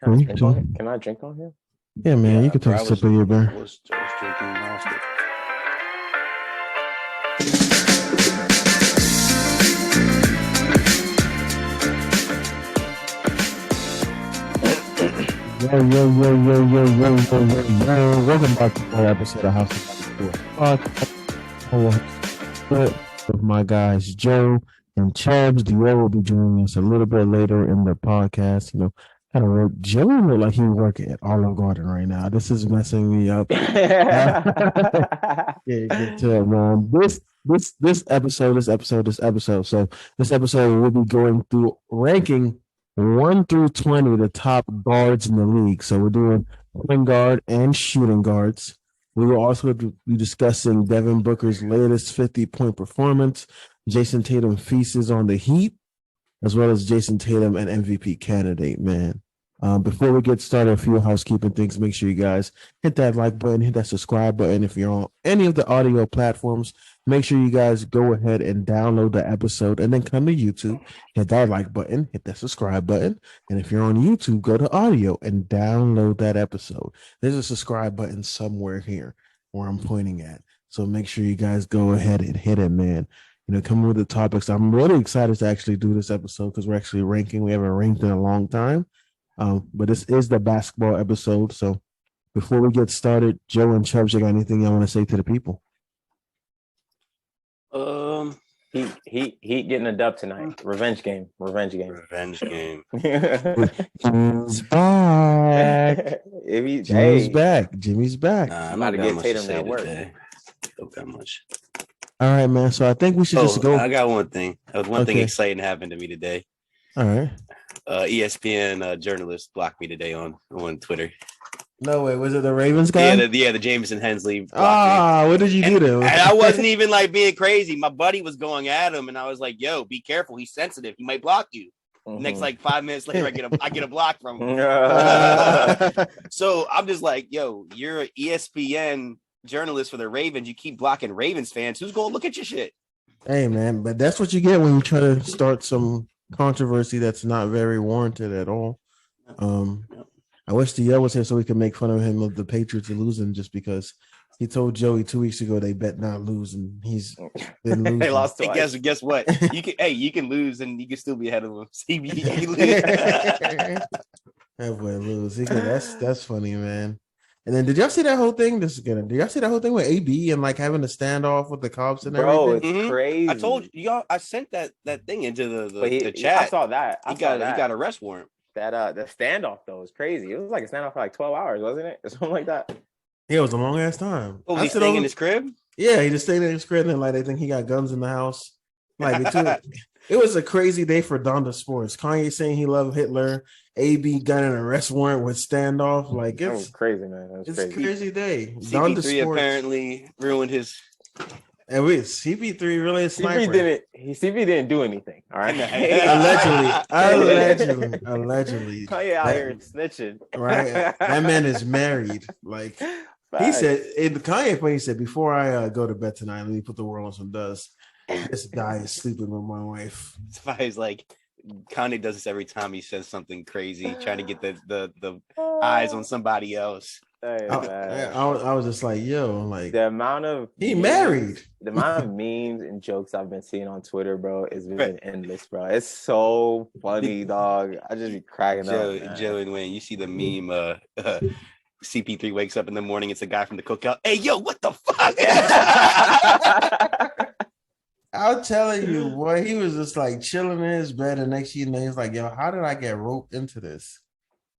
Can I drink on it? Can I drink on here? Yeah, man, you can take a sip of your beer. I was drinking Monster. Yo. Welcome back to another episode of House of Podcast. With my guys, Joe and Chubbs. Darrell will be joining us a little bit later in the podcast. Kind of Joe look like he's working at Olive Garden right now. This is messing me up. Yeah, get to it, man. This episode. So this episode we'll be going through ranking 1 through 20 the top guards in the league. So we're doing point guard and shooting guards. We will also be discussing Devin Booker's latest 50-point performance, Jason Tatum feasts on the Heat, as well as Jason Tatum, an MVP candidate, man. Before we get started, a few housekeeping things. Make sure you guys hit that like button, hit that subscribe button. If you're on any of the audio platforms, make sure you guys go ahead and download the episode and then come to YouTube, hit that like button, hit that subscribe button. And if you're on YouTube, go to audio and download that episode. There's a subscribe button somewhere here where I'm pointing at. So make sure you guys go ahead and hit it, man. Coming with the topics. I'm really excited to actually do this episode because we're actually ranking. We haven't ranked in a long time. But this is the basketball episode. So before we get started, Joe and Chubbs, you got anything you want to say to the people? He getting a dub tonight. Revenge game. Jimmy's back. Jimmy's back. I'm about to get Tatum at work. Don't got much. All right, man. So I think we should just go. I got one thing. One thing exciting happened to me today. All right. ESPN journalist blocked me today on Twitter. No way. Was it the Ravens guy? Yeah, the Jameson Hensley. What did you do to him? And I wasn't even being crazy. My buddy was going at him, and I was like, "Yo, be careful. He's sensitive. He might block you." Mm-hmm. Next 5 minutes later, I get a block from him. So I'm just like, "Yo, you're an ESPN journalist for the Ravens. You keep blocking Ravens fans. Who's going to look at your shit?" Hey, man, but that's what you get when you try to start some controversy that's not very warranted at all. I wish DL was here so we could make fun of him of the Patriots losing just because he told Joey 2 weeks ago they bet not lose and he's been losing. They lost twice. Guess what? You can lose and you can still be ahead of him. That boy lose. That's funny, man. And then did y'all see that whole thing? Did y'all see that whole thing with AB and having a standoff with the cops and everything? Bro, it's crazy. I told you, y'all. I sent that thing into the chat. I saw that. He got an arrest warrant. That the standoff though was crazy. It was like a standoff for 12 hours, wasn't it? Or something like that. Yeah, it was a long ass time. Oh, he's staying in his crib? Yeah, he just stayed in his crib and they think he got guns in the house. It was a crazy day for Donda Sports. Kanye saying he loved Hitler. AB got an arrest warrant with standoff. It was crazy, man. It's a crazy day. CP3 apparently ruined his. And CP3 really is sniper. CP didn't do anything. All right. Allegedly. Kanye out here snitching. Right. That man is married. He said in the Kanye point, he said, before I go to bed tonight, let me put the world on some dust. This guy is sleeping with my wife. He's Kanye does this every time he says something crazy, trying to get the eyes on somebody else. Hey, I was just like, yo, the amount of married. The amount of memes and jokes I've been seeing on Twitter, bro, is been endless, bro. It's so funny, dog. I just be cracking up. Joe and Wayne, you see the meme? CP3 wakes up in the morning. It's a guy from the cookout. Hey, yo, what the fuck? I'm telling you, boy, he was just chilling in his bed, and next thing you know, he's like, yo, how did I get roped into this?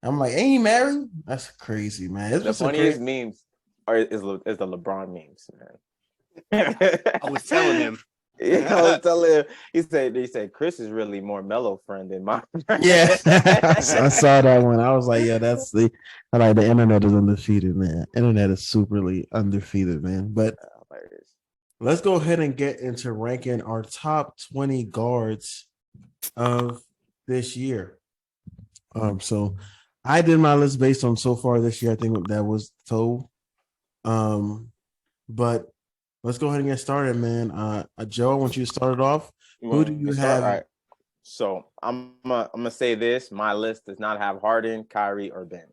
I'm like, ain't he married? That's crazy, man. The funniest memes is the LeBron memes, man. I was telling him. I was telling him. He said Chris is really more mellow friend than mine. Yeah, I saw that one. I was like, yeah, the internet is undefeated, man. Internet is superly undefeated, man. But let's go ahead and get into ranking our top 20 guards of this year. So I did my list based on so far this year. I think that was told. But let's go ahead and get started, man. Joe, I want you to start it off. Who do you have? So I'm gonna say this: my list does not have Harden, Kyrie, or Ben.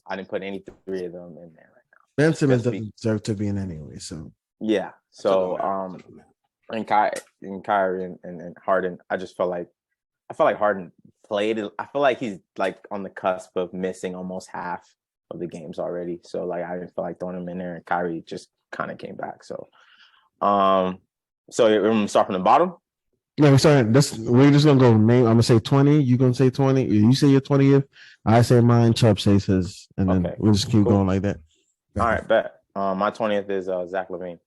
I didn't put any three of them in there right now. Ben Simmons doesn't deserve to be in anyway. So yeah. So and Kyrie and Harden, I felt like Harden played. I feel like he's like on the cusp of missing almost half of the games already. So like I didn't feel like throwing him in there, and Kyrie just kind of came back. So so we're gonna start from the bottom. No, we're just gonna go name. I'm gonna say 20. You gonna say 20? You say your 20th. I say mine. Chubb says his, and then we'll just keep going like that. All right, bet. My 20th is Zach LaVine.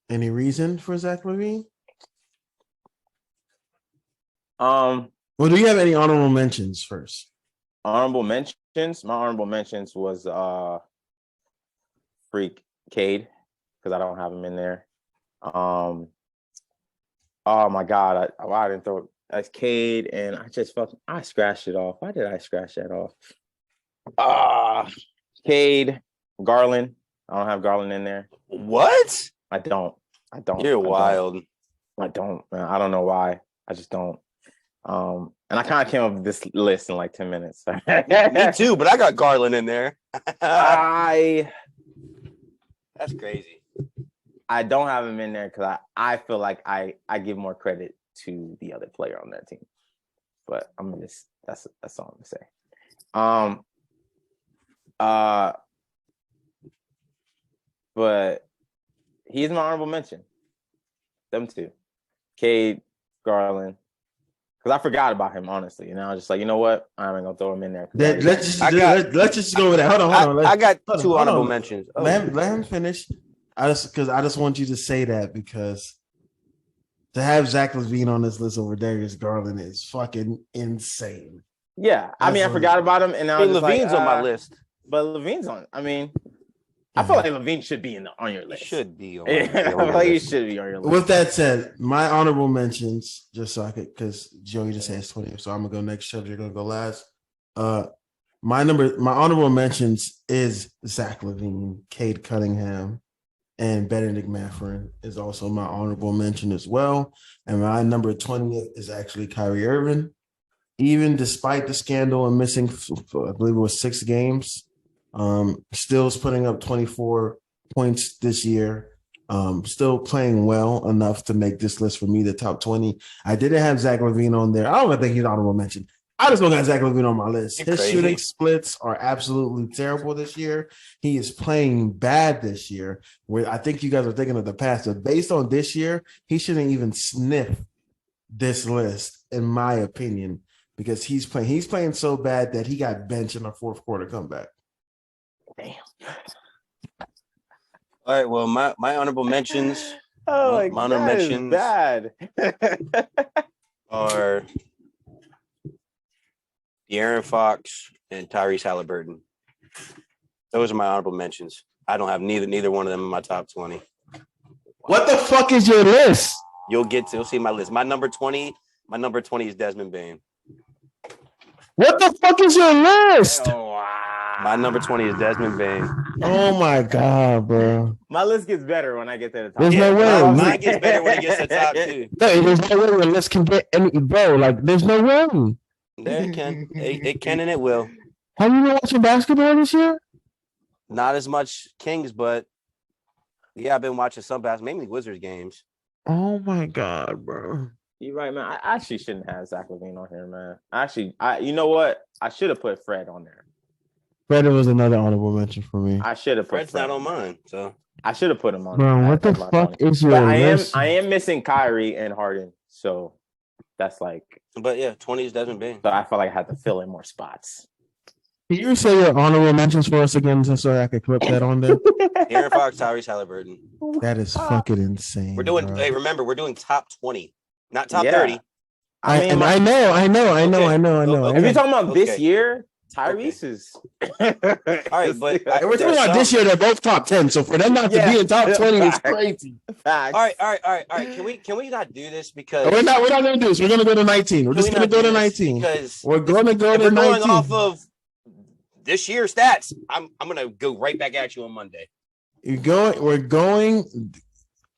Any reason for Zach LaVine? Well, do you have any honorable mentions first? Honorable mentions. My honorable mentions was Freak Cade, because I don't have him in there. Oh my God, I didn't throw it as Cade, and I scratched it off. Why did I scratch that off? Cade, Garland. I don't have Garland in there. What? I don't. You're wild. I don't. I don't know why. I just don't. And I kind of came up with this list in like 10 minutes. Me too, but I got Garland in there. That's crazy. I don't have him in there because I feel like I give more credit to the other player on that team. But I'm gonna that's all I'm gonna say. But he's my honorable mention. Them two. Cade, Garland. Because I forgot about him, honestly. And I was just like, you know what? I'm gonna throw him in there. Let's just go with that. Hold on. I got two honorable mentions. Oh. Let him finish. I just want you to say that, because to have Zach LaVine on this list over Darius Garland is fucking insane. Yeah, I mean, I forgot about him, and now LaVine's on my list. But LaVine's on. I mean, I feel like LaVine should be on your list. He should be on. I feel like he should be on your list. With that said, my honorable mentions, just so I could, because Joey just has 20, so I'm gonna go next. Chubb, you're gonna go last. My honorable mentions is Zach LaVine, Cade Cunningham, and Benedict Mathurin is also my honorable mention as well. And my number 20 is actually Kyrie Irving. Even despite the scandal and missing, I believe it was 6 games, still is putting up 24 points this year. Still playing well enough to make this list for me the top 20. I didn't have Zach LaVine on there. I don't even think he's honorable mention. I just don't got Zach LaVine on my list. His shooting splits are absolutely terrible this year. He is playing bad this year. Where I think you guys are thinking of the past, but based on this year, he shouldn't even sniff this list, in my opinion, because he's playing so bad that he got benched in a fourth quarter comeback. Damn. All right. Well, my honorable mentions. Oh my honorable mentions bad. Are De'Aaron Fox and Tyrese Halliburton. Those are my honorable mentions. I don't have neither one of them in my top 20. What the fuck is your list? You'll see my list. My number 20 is Desmond Bane. What the fuck is your list? Oh, wow. My number 20 is Desmond Bane. Oh my God, bro. My list gets better when I get to the top. There's no way. Mine gets better when it gets to the top 2. No, there's no way your list can get any, bro. Like, there's no way. There it can. It can and it will. Have you been watching basketball this year? Not as much Kings, but yeah, I've been watching some basketball, mainly Wizards games. Oh my God, bro. You're right, man. I actually shouldn't have Zach LaVine on here, man. You know what? I should have put Fred on there. Fred was another honorable mention for me. I should have put Fred's not on mine, so I should have put him on. Bro, what the fuck is your list? I am missing Kyrie and Harden, so that's like. But yeah, 20 is Desmond Bane. So I felt like I had to fill in more spots. Can you say your honorable mentions for us again, just so I could clip that on there? Aaron Fox, Tyrese Halliburton. That is fucking insane. We're doing. Bro. Hey, remember, we're doing top 20, not top 30. I know. Okay. If you're talking about this year, Tyrese is. All right, but we're talking about this year. They're both top 10. So for them not to be in top 20 is crazy. Facts. All right. Can we not do this because we're not going to do this. We're going to go to 19. We're just going to go to 19 because we're going to go to 19. We're going off of this year's stats. I'm going to go right back at you on Monday. We're going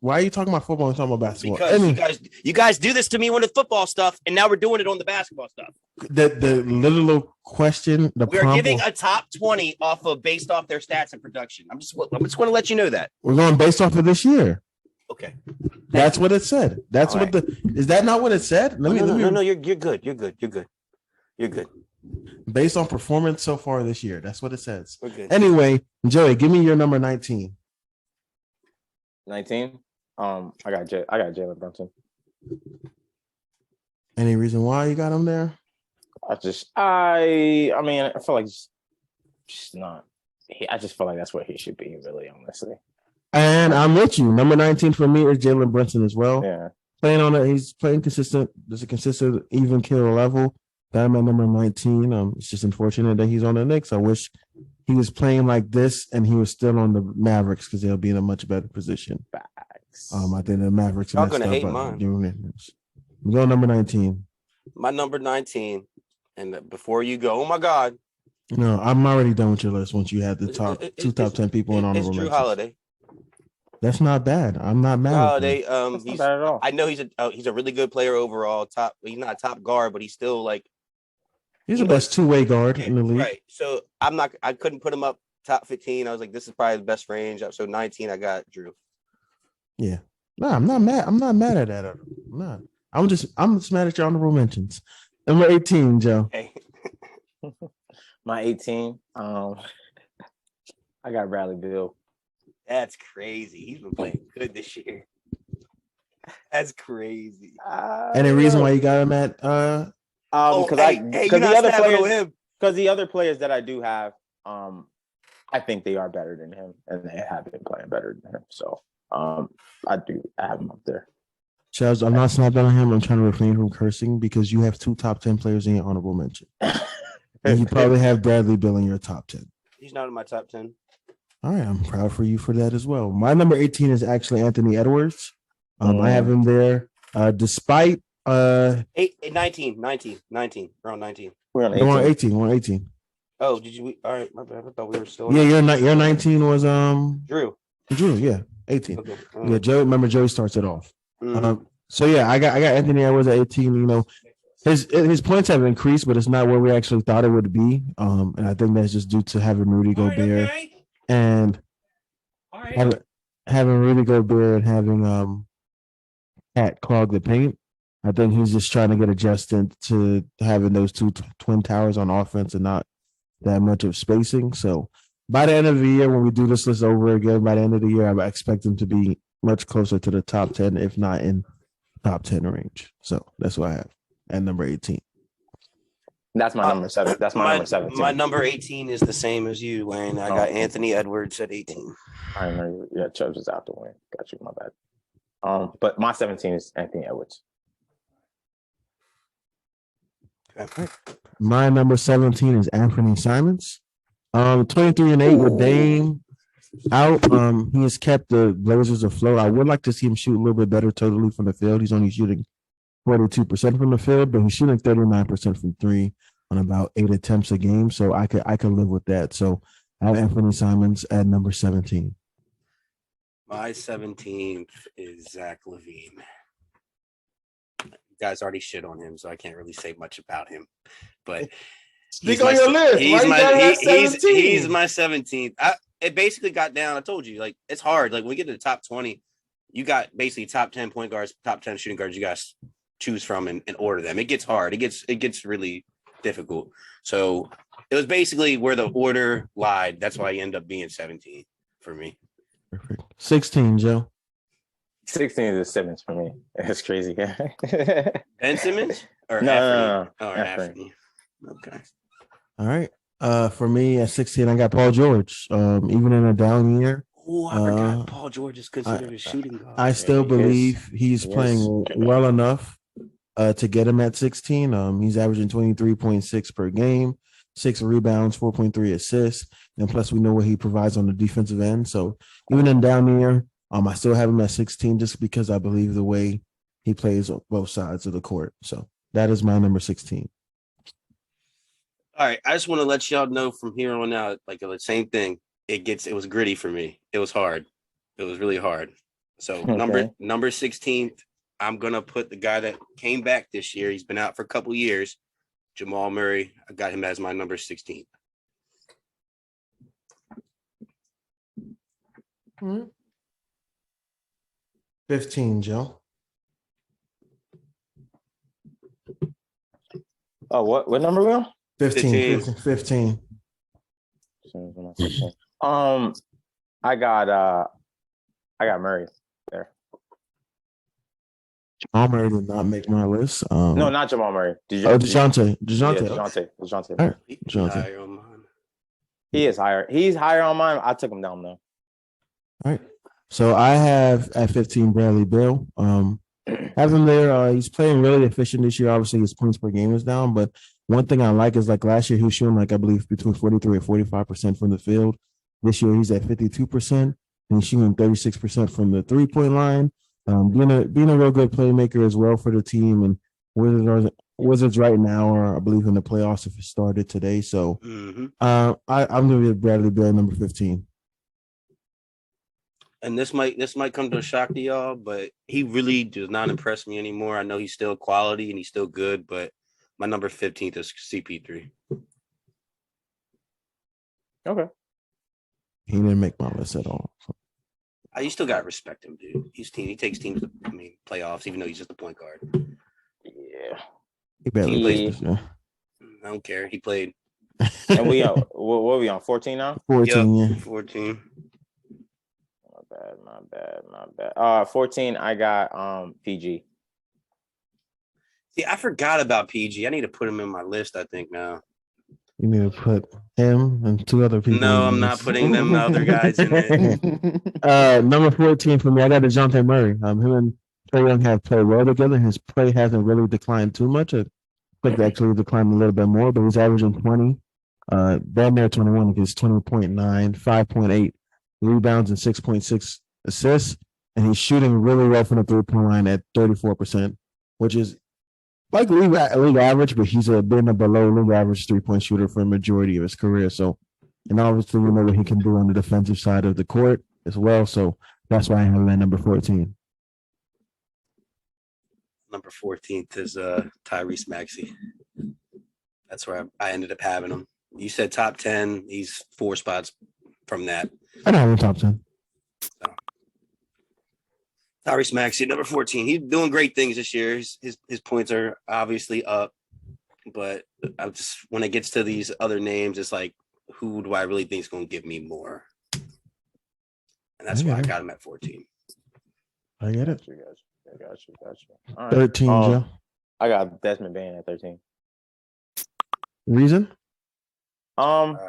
Why are you talking about football and talking about basketball? Because you guys do this to me when it's football stuff, and now we're doing it on the basketball stuff. The little question, we are giving a top 20 based off their stats and production. I'm just going to let you know that we're going based off of this year. Okay, that's what it said. That's all what right. Is that not what it said? No, you're good. You're good. Based on performance so far this year, that's what it says. We're good. Anyway, Joey, give me your number 19. 19. I got Jalen Brunson. Any reason why you got him there? I mean, I feel like just not. I just feel like that's what he should be, really, honestly. And I'm with you. Number 19 for me is Jalen Brunson as well. Yeah, playing on it. He's playing consistent. There's a consistent even kill level. That I'm at number 19. It's just unfortunate that he's on the Knicks. I wish he was playing like this and he was still on the Mavericks because they'll be in a much better position. Facts. I think the Mavericks. Y'all gonna hate mine. Go number 19. My number 19. And before you go, oh my God. No, I'm already done with your list. Once you had the top 10 people in honorable mentions. It's Drew Holiday. That's not bad. I'm not mad. Holiday. He's not bad at all. I know he's a really good player overall. He's not a top guard, but he's still like. He's the best two-way guard in the league. Right. So I couldn't put him up top 15. I was like, this is probably the best range. So 19, I got Drew. Yeah. No, I'm not mad. I'm not mad at that. I'm not. I'm just mad at your honorable mentions. Number 18, Joe. Hey. My 18. I got Bradley Beal. That's crazy. He's been playing good this year. That's crazy. Any reason why you got him at because the other players that I do have, I think they are better than him, and they have been playing better than him. So, I have him up there. Charles, I'm not snapping on him. I'm trying to refrain from cursing because you have 2 top 10 players in your honorable mention, and you probably have Bradley Beal in your top 10. He's not in my top 10. All right, I'm proud for you for that as well. My number 18 is actually Anthony Edwards. I have him there, despite 19. We're on 19. We're on 18. We're on 18. Oh, did you? All right, my bad. I thought we were still. Yeah, your 19 was Drew. Yeah, 18. Okay. Yeah, Joe. Remember, Joey starts it off. Mm-hmm. So yeah, I got Anthony Edwards at 18. You know, his points have increased, but it's not where we actually thought it would be. And I think that's just due to having Rudy Gobert and having Rudy Gobert and having Cat clog the paint. I think he's just trying to get adjusted to having those two twin towers on offense and not that much of spacing. So by the end of the year, when we do this list over again, by the end of the year, I expect him to be much closer to the top 10, if not in top 10 range. So that's what I have at number 18. That's my number 7. That's my number 17. My number 18 is the same as you, Dwayne. I got Anthony Edwards at 18. I know. Yeah, Chubbs is out the way. Got you. My bad. But my 17 is Anthony Edwards. Okay. My number 17 is Anthony Simons. 23-8 with Dame out. He has kept the Blazers afloat. I would like to see him shoot a little bit better totally from the field. He's only shooting 42% from the field, but he's shooting 39% from 3 on about 8 attempts a game. So I could live with that. So I have Anthony Simons at number 17. My 17th is Zach LaVine. You guys already shit on him, so I can't really say much about him. But speak on your list. He's my 17th. It basically got down. I told you, like, it's hard. Like, when we get to the top 20, you got basically top 10 point guards, top 10 shooting guards you guys choose from and order them. It gets hard. It gets really difficult. So it was basically where the order lied. That's why he ended up being 17 for me. Perfect. 16, Joe. 16 is Simmons for me. It's crazy. Ben Simmons? Or no. Oh, Anthony. Okay. All right. For me at 16, I got Paul George. Even in a down year. Oh, I forgot Paul George is considered a shooting guard. I still believe he's playing well enough to get him at 16. He's averaging 23.6 per game, 6 rebounds, 4.3 assists, and plus we know what he provides on the defensive end. So even in down year, I still have him at 16 just because I believe the way he plays on both sides of the court. So that is my number 16. All right. I just want to let y'all know from here on out, like the same thing. It was gritty for me. It was hard. It was really hard. So Okay. number 16th, I'm gonna put the guy that came back this year. He's been out for a couple of years. Jamal Murray. I got him as my number 16th. 15, Joe. Oh, what number are we on? 15. 15. I got Murray there. Jamal Murray did not make my list. No, not Jamal Murray. DeJounte. Yeah, DeJounte. DeJounte. All right. He's DeJounte. higher on mine. He is higher. He's higher on mine. I took him down though. All right. So I have at 15 Bradley Beal. Have him there. He's playing really efficient this year. Obviously, his points per game is down, but one thing I like is like last year he was shooting like I believe between 43 and 45% from the field. This year he's at 52%, and he's shooting 36% from the 3-point line. Being a real good playmaker as well for the team. And Wizards right now are, I believe, in the playoffs if it started today. So I'm going to be Bradley Beal number 15. And this might come to a shock to y'all, but he really does not impress me anymore. I know he's still quality and he's still good, but my number 15th is CP3. Okay. He didn't make my list at all. So. You still got to respect him, dude. He takes teams to playoffs, even though he's just a point guard. Yeah. He barely plays this year. I don't care. He played. And we what are we on? 14 now? 14, yep, yeah. 14. My bad. 14, I got PG. See, I forgot about PG. I need to put him in my list, I think, now. You need to put him and two other people. No, I'm not putting them other guys in it. Number 14 for me, I got DeJounte Murray. Him and Trae Young have played well together. His play hasn't really declined too much. I think they actually declined a little bit more, but he's averaging 20. Down there 21 against 20.9, 5.8 rebounds and 6.6 assists. And he's shooting really well from the 3-point line at 34%, which is like league average, but he's been a below league average 3-point shooter for a majority of his career. So, and obviously we know what he can do on the defensive side of the court as well. So that's why I have him at number 14. Number 14th is Tyrese Maxey. That's where I ended up having him. You said top 10. He's 4 spots from that. I don't have him top 10. Tyrese Maxey, number 14. He's doing great things this year. His points are obviously up, but I just when it gets to these other names, it's like, who do I really think is going to give me more? And that's why I got him at 14. I get it. Got you. All right. 13, Joe. I got Desmond Bane at 13. Reason? I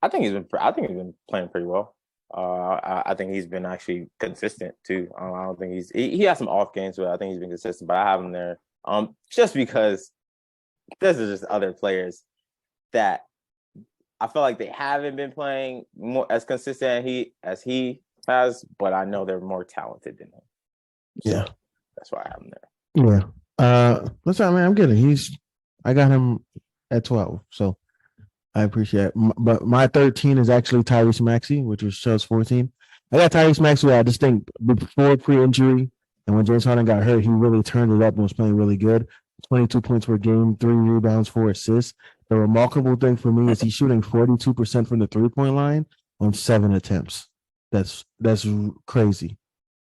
think he's been playing pretty well. I think he's been actually consistent too. I don't think he has some off games, but I think he's been consistent. But I have him there just because this is just other players that I feel like they haven't been playing more as consistent as he has, but I know they're more talented than him. Yeah, so that's why I have him there. Yeah. Listen, man, I'm getting. I got him at 12, so I appreciate it. But my 13 is actually Tyrese Maxey, which was Chubb's 14. I got Tyrese Maxey. I just think before pre-injury and when James Harden got hurt, he really turned it up and was playing really good. 22 points per game, 3 rebounds, 4 assists. The remarkable thing for me is he's shooting 42% from the 3-point line on 7 attempts. That's crazy.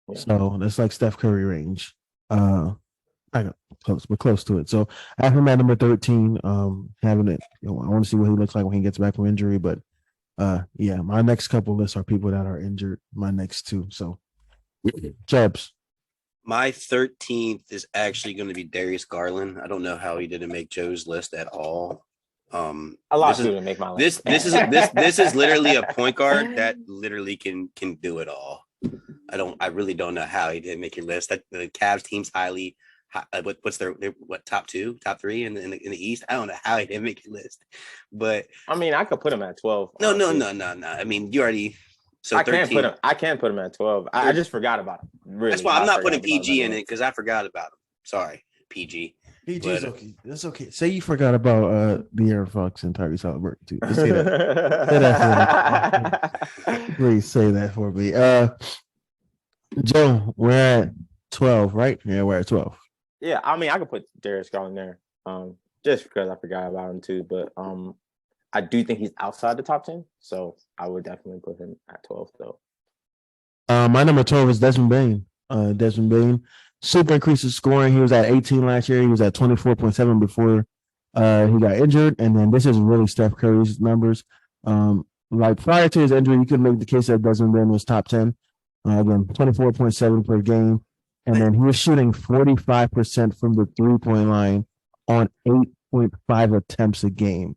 Yeah. So that's like Steph Curry range. We're close to it. So I have him at number 13. Having it, I want to see what he looks like when he gets back from injury. But yeah, my next couple lists are people that are injured. My next 2. So Chubbs. My 13th is actually going to be Darius Garland. I don't know how he didn't make Joe's list at all. A lot of people didn't make my list. This is literally a point guard that literally can do it all. I really don't know how he didn't make your list. That the Cavs team's highly. What's their top 2, top 3 in the East? I don't know how he didn't make your list, but I mean, I could put him at 12. No. I mean, you already. So I can't put him at 12. I just forgot about him. Really, that's why I'm not putting PG in it because I forgot about him. Sorry, PG. PG's okay. That's okay. Say you forgot about De'Aaron Fox and Tyrese Haliburton too. Just say that. Say that for me. Please say that for me. Joe, we're at 12, right? Yeah, we're at 12. Yeah, I mean, I could put Darius Garland there, just because I forgot about him too. But I do think he's outside the top 10, so I would definitely put him at 12 though. My number 12 is Desmond Bain. Desmond Bain super increased his scoring. He was at 18 last year. He was at 24.7 before he got injured. And then this is really Steph Curry's numbers. Like prior to his injury, you could make the case that Desmond Bain was top 10. Again, 24.7 per game. And then he was shooting 45% from the 3-point line on 8.5 attempts a game.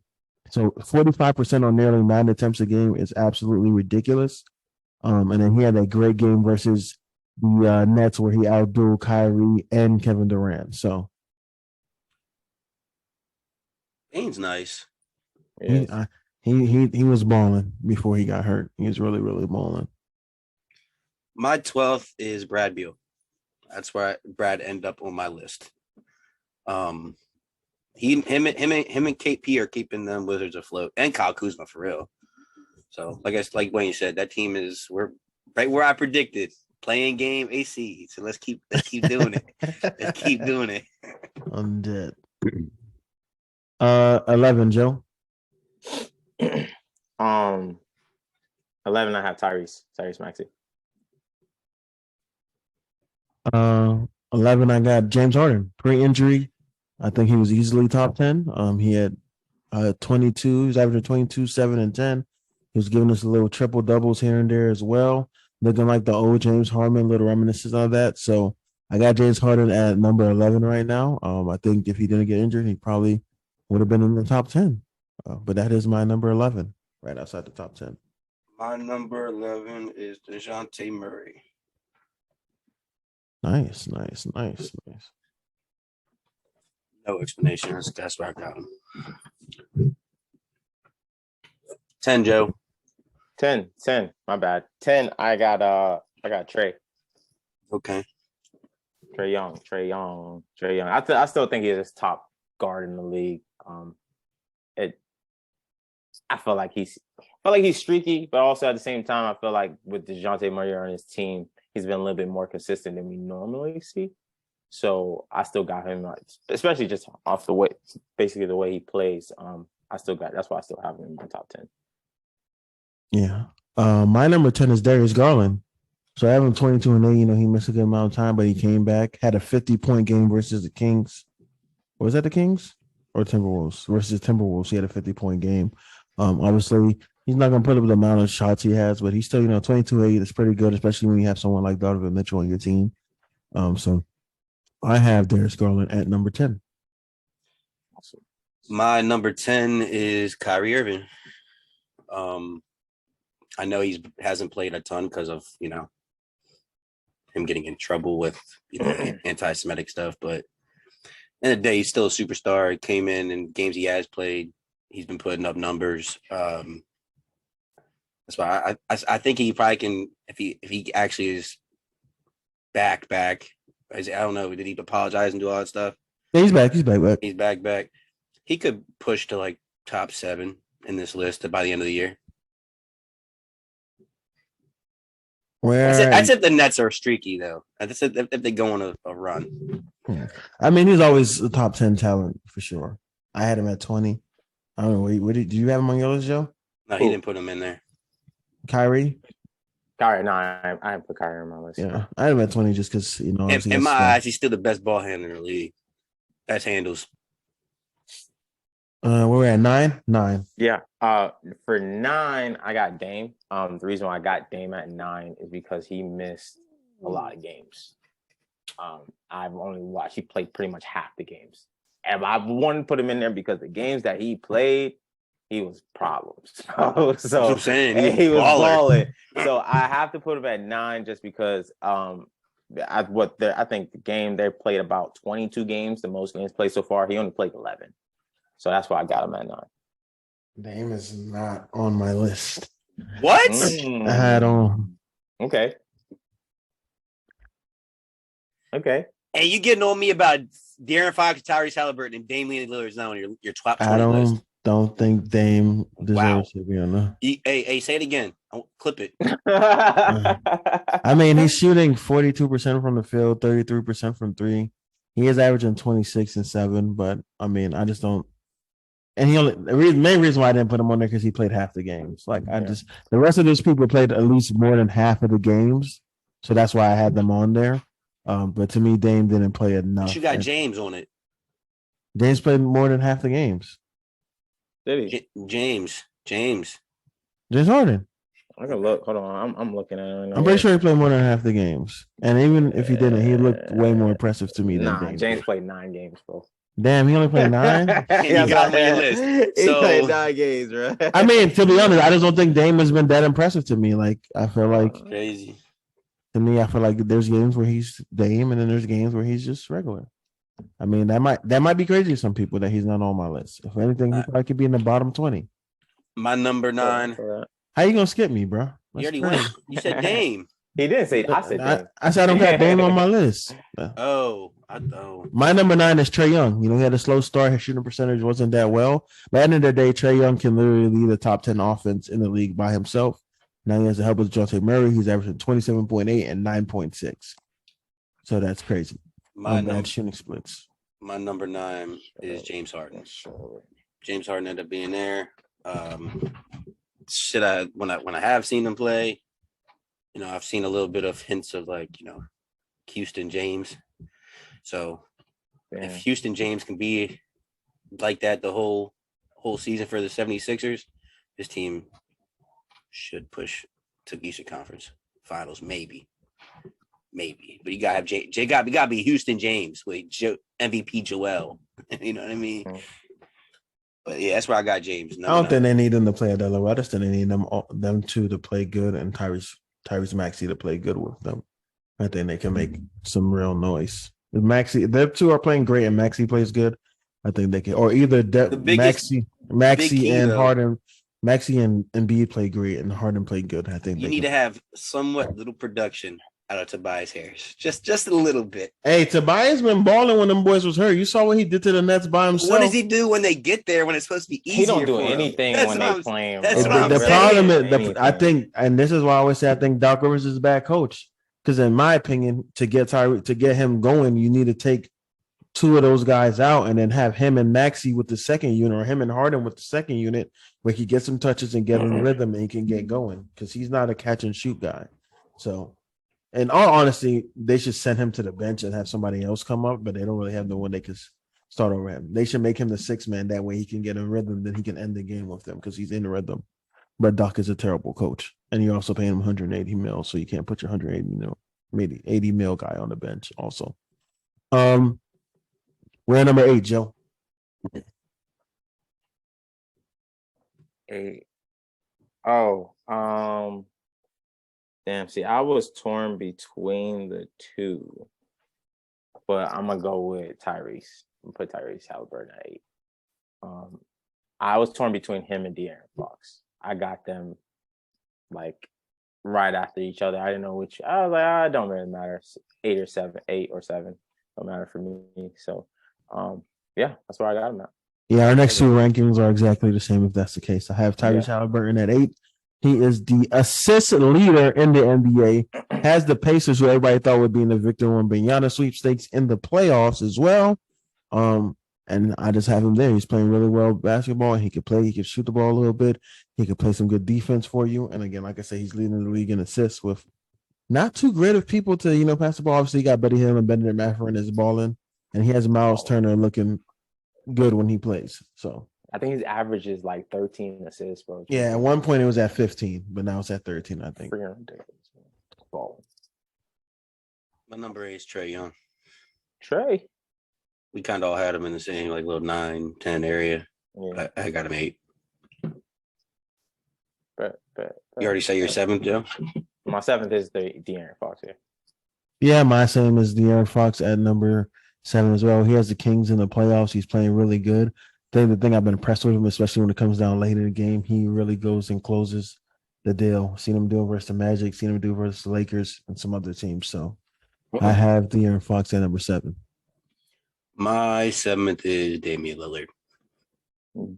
So 45% on nearly 9 attempts a game is absolutely ridiculous. And then he had that great game versus the Nets where he outdueled Kyrie and Kevin Durant. So Bain's nice. he was balling before he got hurt. He was really, really balling. My 12th is Brad Beal. That's where Brad ended up on my list. Him and KP are keeping them Wizards afloat, and Kyle Kuzma for real. So, like Wayne said, that team we're right where I predicted. Playing game AC. So let's keep doing it. Let's keep doing it. I'm dead. 11, Joe. 11, I have Tyrese Maxey. 11, I got James Harden. Pre-injury, I think he was easily top 10. He had 22. He was averaging 22, 7, and 10. He was giving us a little triple doubles here and there as well. Looking like the old James Harden, little reminiscence of that. So I got James Harden at number 11 right now. I think if he didn't get injured, he probably would have been in the top 10. But that is my number 11, right outside the top 10. My number 11 is DeJounte Murray. Nice. No explanation. That's where I got him. 10, Joe. 10. My bad. 10. I got Trey. Okay. Trey Young. I still think he's his top guard in the league. I feel like he's streaky, but also at the same time, I feel like with DeJounte Murray on his team, he's been a little bit more consistent than we normally see. So I still got him, especially just off the way he plays. That's why I still have him in my top 10. Yeah. My number 10 is Darius Garland. So I have him 22-8. You know, he missed a good amount of time, but he came back, had a 50-point game versus the Kings. Was that the Kings or Timberwolves? Versus Timberwolves, he had a 50-point game. Obviously, he's not going to put up the amount of shots he has, but he's still, 22-8 is pretty good, especially when you have someone like Donovan Mitchell on your team. So I have Darius Garland at number 10. My number 10 is Kyrie Irving. I know he hasn't played a ton because of, him getting in trouble with, anti-Semitic stuff. But in the day, he's still a superstar. He came in games he has played. He's been putting up numbers. That's why I think he probably can, if he actually is back. I don't know. Did he apologize and do all that stuff? Yeah, he's back. He's back. He could push to like top 7 in this list by the end of the year. That's if the Nets are streaky, though. That's if they go on a run. Yeah. I mean, he's always a top 10 talent for sure. I had him at 20. I don't know. What did you have him on your list, Joe? No, he didn't put him in there. Kyrie? No, I didn't put Kyrie on my list. Yeah, I had him at 20 just because, In my eyes, he's still the best ball handler in the league. Best handles. We're at 9? 9. Yeah. For 9, I got Dame. The reason why I got Dame at 9 is because he missed a lot of games. I've only watched. He played pretty much half the games, and I wanted to put him in there because the games that he played, he was problems. So That's what I'm saying. he was balling. So I have to put him at 9 just because I think the game they played about 22 games, the most games played so far. He only played 11. So that's why I got him at 9. Dame is not on my list. What? I had on. Okay. Hey, you getting on me about De'Aaron Fox, Tyrese Halliburton, and Dame Lillard's now on your top 20 list. Don't think Dame deserves to be on there. Hey, say it again. I'll clip it. I mean, he's shooting 42% from the field, 33% from three. He is averaging 26 and 7, but I mean, I just don't. And the main reason why I didn't put him on there because he played half the games. Like the rest of those people played at least more than half of the games, so that's why I had them on there. But to me, Dame didn't play enough. But you got James on it. James played more than half the games. Did he? James Harden. I can look. Hold on. I'm looking at it right now. I'm pretty sure he played more than half the games. And even if he didn't, he looked way more impressive to me than James. James played 9 games, bro. Damn, he only played 9? You got him on your list. He played 9 games, bro. I mean, to be honest, I just don't think Dame has been that impressive to me. Like, I feel like crazy. To me, I feel like there's games where he's Dame, and then there's games where he's just regular. I mean, that might be crazy to some people that he's not on my list. If anything, he probably could be in the bottom 20. My number 9. How you gonna skip me, bro? You already went. You said Dame. He didn't say. I said Dame. I said I don't got Dame on my list. Oh, I know. My number 9 is Trae Young. You know, he had a slow start. His shooting percentage wasn't that well. But at the end of the day, Trae Young can literally lead the top 10 offense in the league by himself. Now he has the help with Dejounte Murray. He's averaging 27.8 and 9.6. So that's crazy. Bad shooting splits. My number 9 is James Harden. James Harden ended up being there. When I have seen him play, you know, I've seen a little bit of hints of like, you know, Houston James. So if Houston James can be like that the whole season for the 76ers, this team should push to Eastern Conference Finals, maybe. But you gotta have Jay gotta be Houston James with MVP Joel. You know what I mean? But yeah, that's where I got James. I don't think they need them to play at that level. I just think they need them two to play good and Tyrese Maxey to play good with them. I think they can make some real noise. If Maxey, them two are playing great and Maxey plays good, I think they can. Or either Maxey and Harden. Maxey and Embiid play great and Harden played good. I think you need to have somewhat little production out of Tobias Harris. Just a little bit. Hey, Tobias been balling when them boys was hurt. You saw what he did to the Nets by himself. What does he do when they get there when it's supposed to be easier? He don't do anything when they play him. That's what the problem is, I think, and this is why I always say I think Doc Rivers is a bad coach. Because in my opinion, to get him going, you need to take 2 of those guys out and then have him and Maxey with the second unit or him and Harden with the second unit where he gets some touches and get in rhythm and he can get going because he's not a catch and shoot guy. So, in all honesty, they should send him to the bench and have somebody else come up, but they don't really have no one they could start over him. They should make him the 6th man. That way he can get in rhythm, then he can end the game with them because he's in the rhythm. But Doc is a terrible coach. And you're also paying him $180 million, so you can't put your $180 million, maybe $80 million guy on the bench also. We're at number 8, Joe. 8. Oh, damn. See, I was torn between the 2, but I'm gonna go with Tyrese. I'm gonna put Tyrese Halliburton at 8. I was torn between him and De'Aaron Fox. I got them like right after each other. I didn't know which. I was like, it don't really matter. 8 or 7, don't matter for me. So, yeah, that's where I got him at. Yeah, our next 2 rankings are exactly the same if that's the case. I have Tyrese Halliburton at 8. He is the assist leader in the NBA, has the Pacers, who everybody thought would be in the Victor Wembanyama sweepstakes in the playoffs as well. And I just have him there. He's playing really well basketball. And he can shoot the ball a little bit. He can play some good defense for you. And again, like I say, he's leading the league in assists with not too great of people to, pass the ball. Obviously, you got Buddy Hill and Benedict Mathurin is balling. And he has Miles Turner looking good when he plays. So I think his average is like 13 assists, bro. Yeah, at one point it was at 15, but now it's at 13, I think. Balling. My number 8 is Trae Young. Trey. We kind of all had him in the same like little 9, 10 area. Yeah. I got him 8. You already say your 7th, Joe? My 7th is the De'Aaron Fox here. Yeah, my same is De'Aaron Fox at number 7 as well. He has the Kings in the playoffs. He's playing really good. The thing I've been impressed with him, especially when it comes down late in the game, he really goes and closes the deal. Seen him do it versus the Magic, seen him do it versus the Lakers and some other teams. So I have De'Aaron Fox at number 7. My 7th is Damian Lillard.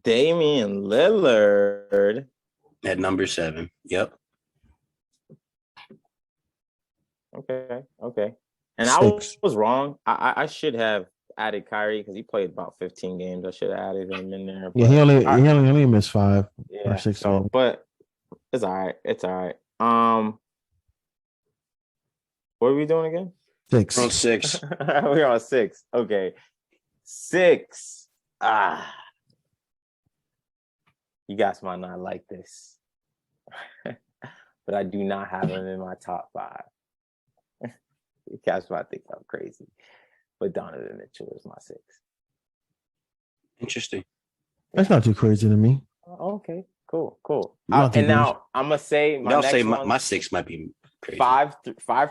Damian Lillard at number 7. Yep. Okay. And 6. I was wrong. I should have added Kyrie because he played about 15 games. I should have added him in there. Yeah, he only missed 5 or 6 games. But it's all right. It's all right. What are we doing again? 6. We're on 6. We're on 6. Okay. 6. You guys might not like this, but I do not have him in my top 5. You guys might think I'm crazy, but Donovan Mitchell is my 6. Interesting. That's not too crazy to me. Okay, cool. And now I'm gonna say my 6 might be crazy. 5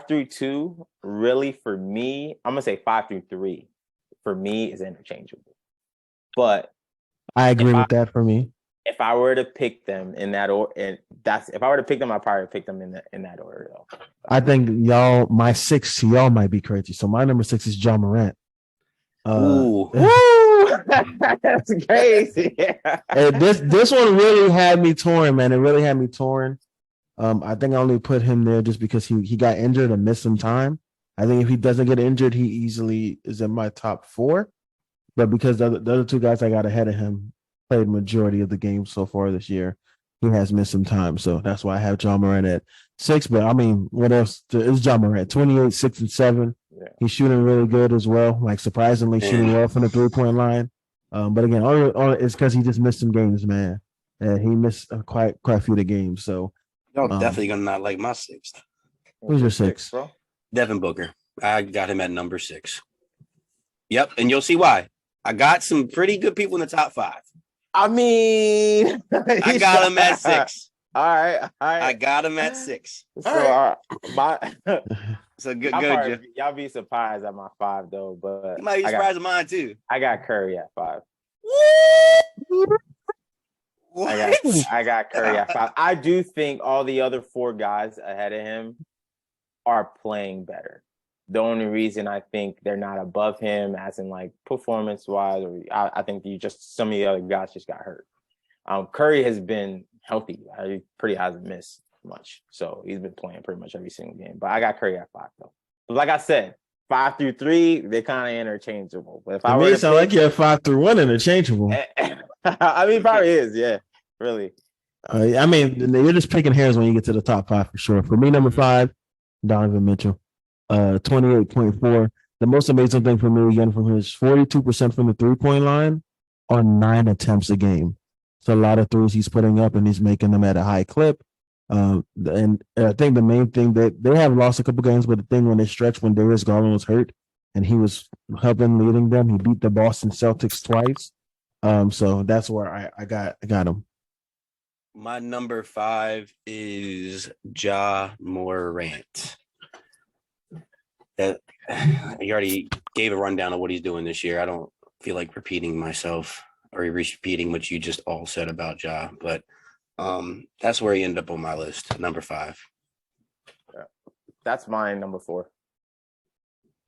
through 2. Really, for me, I'm gonna say 5 through 3. For me, is interchangeable. But I agree with that. For me, if I were to pick them in that order, if I were to pick them, I'd probably pick them in that order though. I think my 6 to y'all might be crazy. So my number 6 is Ja Morant. Ooh. That's crazy. And this one really had me torn, man. It really had me torn. I think I only put him there just because he got injured and missed some time. I think if he doesn't get injured, he easily is in my top 4. But because the other 2 guys I got ahead of him played majority of the games so far this year, he has missed some time. So that's why I have Ja Morant at 6. But I mean, what else? It's Ja Morant, 28, 6, and 7. Yeah. He's shooting really good as well. Like surprisingly shooting well from the 3-point line. But again, all it's because he just missed some games, man. And he missed quite a few of the games. So y'all definitely gonna not like my 6th. Who's your 6, bro? Devin Booker. I got him at number 6. Yep, and you'll see why. I got some pretty good people in the top 5. I mean, I got him at 6. All right. I got him at 6. So So good. Y'all be surprised at my 5 though, but you might be surprised at mine too. I got Curry at 5. What? I got Curry at 5. I do think all the other 4 guys ahead of him are playing better. The only reason I think they're not above him, as in like performance-wise, or I think some of the other guys just got hurt. Curry has been healthy. He pretty hasn't missed much, so he's been playing pretty much every single game. But I got Curry at 5 though. But like I said, 5 through 3, they're kind of interchangeable. But if I were to sound like you have 5 through 1 interchangeable. I mean, probably is, yeah, really. I mean, you're just picking hairs when you get to the top 5 for sure. For me, number 5, Donovan Mitchell. 28.4. The most amazing thing for me again from him is 42% from the 3-point line on 9 attempts a game. So a lot of threes he's putting up and he's making them at a high clip. And I think the main thing that they have lost a couple games, but the thing when they stretched when Darius Garland was hurt and he was helping leading them, he beat the Boston Celtics twice. So that's where I got him. My number 5 is Ja Morant. You already gave a rundown of what he's doing this year. I don't feel like repeating myself or repeating what you just all said about Ja, but that's where he ended up on my list, number 5. Yeah. That's my number 4.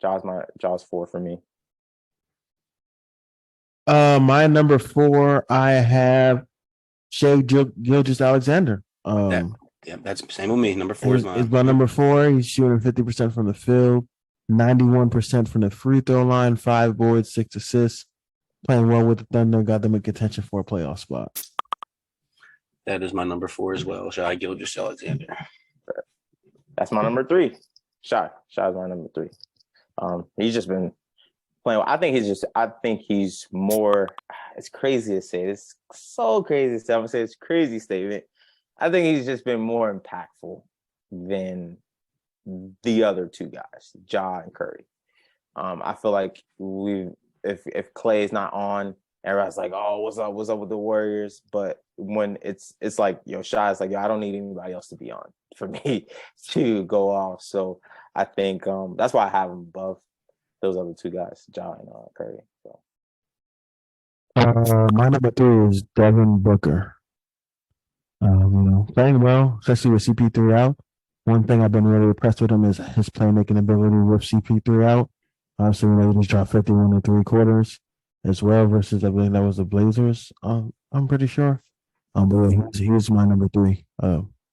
Ja's 4 for me. My number 4, I have Shai Gilgeous-Alexander. Yeah, that's the same with me. Number 4 is mine. It's my number 4. He's shooting 50% from the field, 91% from the free throw line, 5 boards, 6 assists. Playing well with the Thunder, got them in contention for a playoff spot. That is my number 4 as well. Shai Gilgeous-Alexander. That's my number 3. Shai's my number 3. He's just been playing. I think he's more. It's crazy to say. It's so crazy to say. I'm gonna say it's a crazy statement. I think he's just been more impactful than the other 2 guys, Ja and Curry. I feel like if Clay is not on, everybody's like, "Oh, what's up with the Warriors?" But when it's like, Shai's like, I don't need anybody else to be on for me to go off. So I think that's why I have him above those other 2 guys, Ja and Curry. So my number 3 is Devin Booker. Playing well, especially with CP3 out. One thing I've been really impressed with him is his playmaking ability with CP3 out. Obviously, he just dropped 51 and 3/4 as well versus I believe that was the Blazers. I'm pretty sure. But he's my number 3.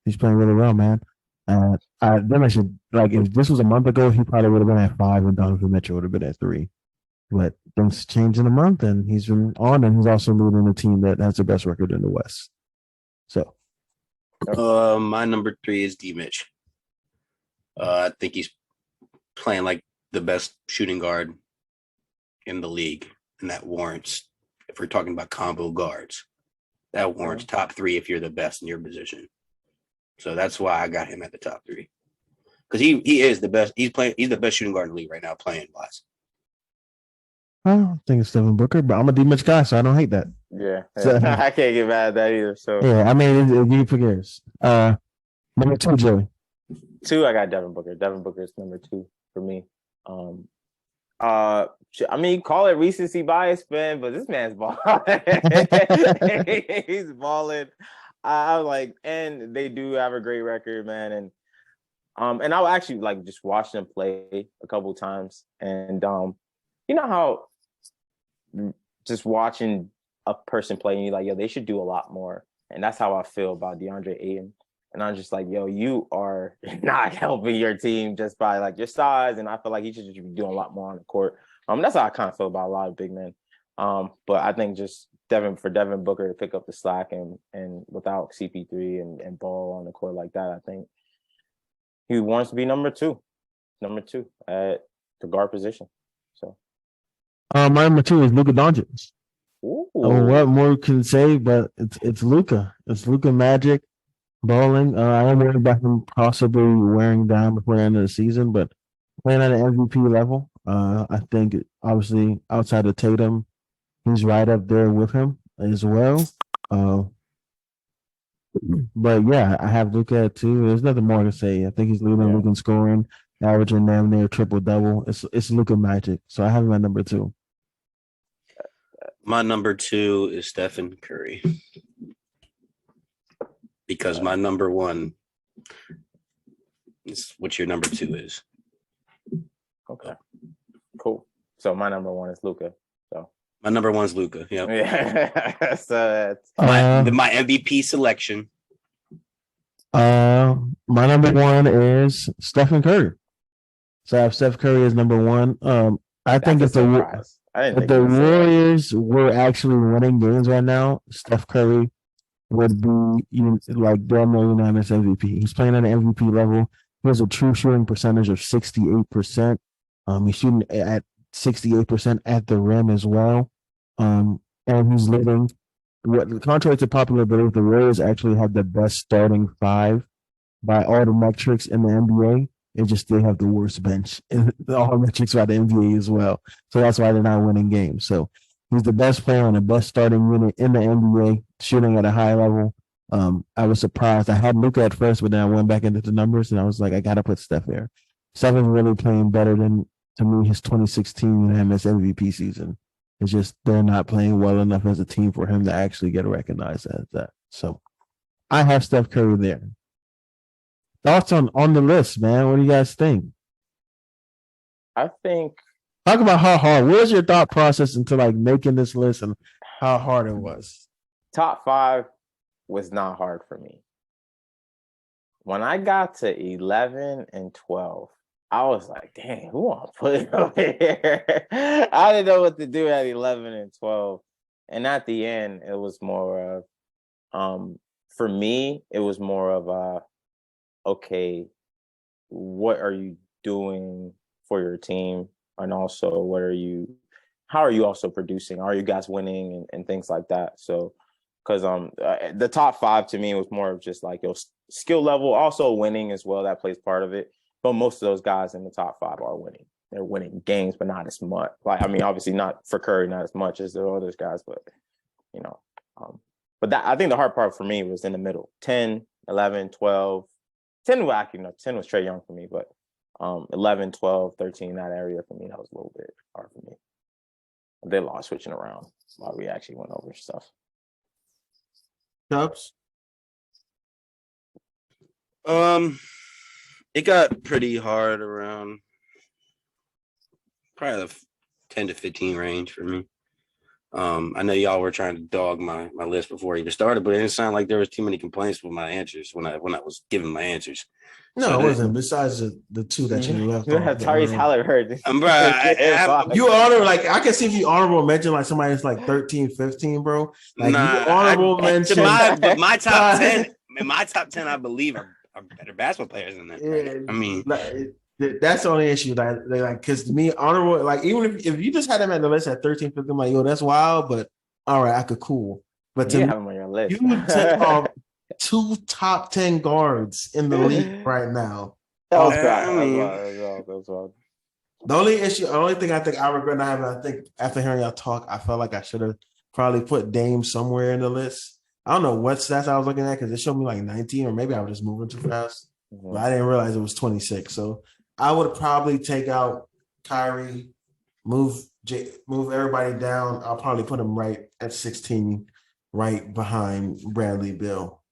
He's playing really well, man. Then I should like if this was a month ago, he probably would have been at 5, and Donovan Mitchell would have been at 3. But things changed in a month, and he's been on, and he's also leading a team that has the best record in the West. So, my number 3 is D Mitch. I think he's playing like the best shooting guard in the league, and that warrants, if we're talking about combo guards, that warrants top 3 if you're the best in your position. So that's why I got him at the top 3, because he is the best. He's the best shooting guard in the league right now, playing wise. I don't think it's Devin Booker, but I'm a D Mitch guy, so I don't hate that. Yeah, so, I can't get mad at that either. So yeah, I mean, who cares? Number 2, Joey. 2, I got Devin Booker. Devin Booker is number 2 for me. I mean, call it recency bias, man, but this man's balling. He's balling. I like, and they do have a great record, man. And I'll actually like just watch them play a couple times, and you know how just watching a person play, and you're like, yo, they should do a lot more. And that's how I feel about DeAndre Ayton. And I'm just like, yo, you are not helping your team just by like your size. And I feel like he should just be doing a lot more on the court. That's how I kind of feel about a lot of big men. But I think just Devin Booker to pick up the slack and without CP3 and Ball on the court like that, I think he wants to be number two at the guard position. So, my number 2 is Luka Doncic. What more can say? But it's Luka. It's Luka Magic. Bowling. I am worried about him possibly wearing down before the end of the season, but playing at an MVP level, I think obviously outside of Tatum, he's right up there with him as well. But yeah, I have Luka at 2. There's nothing more to say. I think he's leading the league in scoring, averaging damn near triple double. It's Luka Magic, so I have him at number 2. My number 2 is Stephen Curry. Because my number 1 is what your number 2 is. Okay. Cool. So my number 1 is Luka. So my number 1 is Luka. Yep. Yeah. So my MVP selection. My number 1 is Stephen Curry. So I have Steph Curry as number 1. I think if the Warriors were actually winning games right now, Steph Curry would be like damn near unanimous MVP. He's playing at an MVP level. He has a true shooting percentage of 68%. He's shooting at 68% at the rim as well. And he's leading. Contrary to popular belief, the Warriors actually have the best starting 5 by all the metrics in the NBA. It's just they have the worst bench in all metrics by the NBA as well. So that's why they're not winning games. So he's the best player on the best starting unit in the NBA, shooting at a high level. I was surprised. I had Luka at first, but then I went back into the numbers, and I was like, I got to put Steph there. Steph is really playing better than, to me, his 2016 MS MVP season. It's just they're not playing well enough as a team for him to actually get recognized as that. So I have Steph Curry there. Thoughts on the list, man? What do you guys think? I think talk about how hard. What was your thought process into like making this list and how hard it was? Top 5 was not hard for me. When I got to 11 and 12, I was like, dang, who want to put it over here? I didn't know what to do at 11 and 12. And at the end, it was more of, for me, it was more of okay, what are you doing for your team? And also, how are you also producing? Are you guys winning and things like that? So, because the top 5 to me was more of just like your skill level, also winning as well. That plays part of it. But most of those guys in the top 5 are winning. They're winning games, but not as much. Like, I mean, obviously not for Curry, not as much as the other guys, but but that I think the hard part for me was in the middle. 10, 11, 12. 10 was actually, no, 10 was Trae Young for me, but 11, 12, 13, that area for me, that was a little bit hard for me. They lost switching around while we actually went over stuff. Dubs? It got pretty hard around probably the 10 to 15 range for me. I know y'all were trying to dog my list before I even started, but it didn't sound like there was too many complaints with my answers when I was giving my answers. No, so it wasn't. Besides the two that you left off. Tyrese Halliburton. You honor, like, I can see if you honorable mention like somebody that's like 13, 15, bro. Like, you honorable mention. My top 10, in my top 10, I believe are better basketball players than that. Yeah, I mean, that's the only issue. Like, because to me, honorable, like, even if you just had him at the list at 13, 15, I'm like, yo, that's wild, but all right, I could cool. But to have him on your list. You took off 2 top 10 guards in the league right now. That was wild. The only thing I think I regret not having, I think after hearing y'all talk, I felt like I should have probably put Dame somewhere in the list. I don't know what stats I was looking at because it showed me like 19, or maybe I was just moving too fast. Mm-hmm. But I didn't realize it was 26. So I would probably take out Kyrie, move everybody down. I'll probably put him right at 16, right behind Bradley Beal.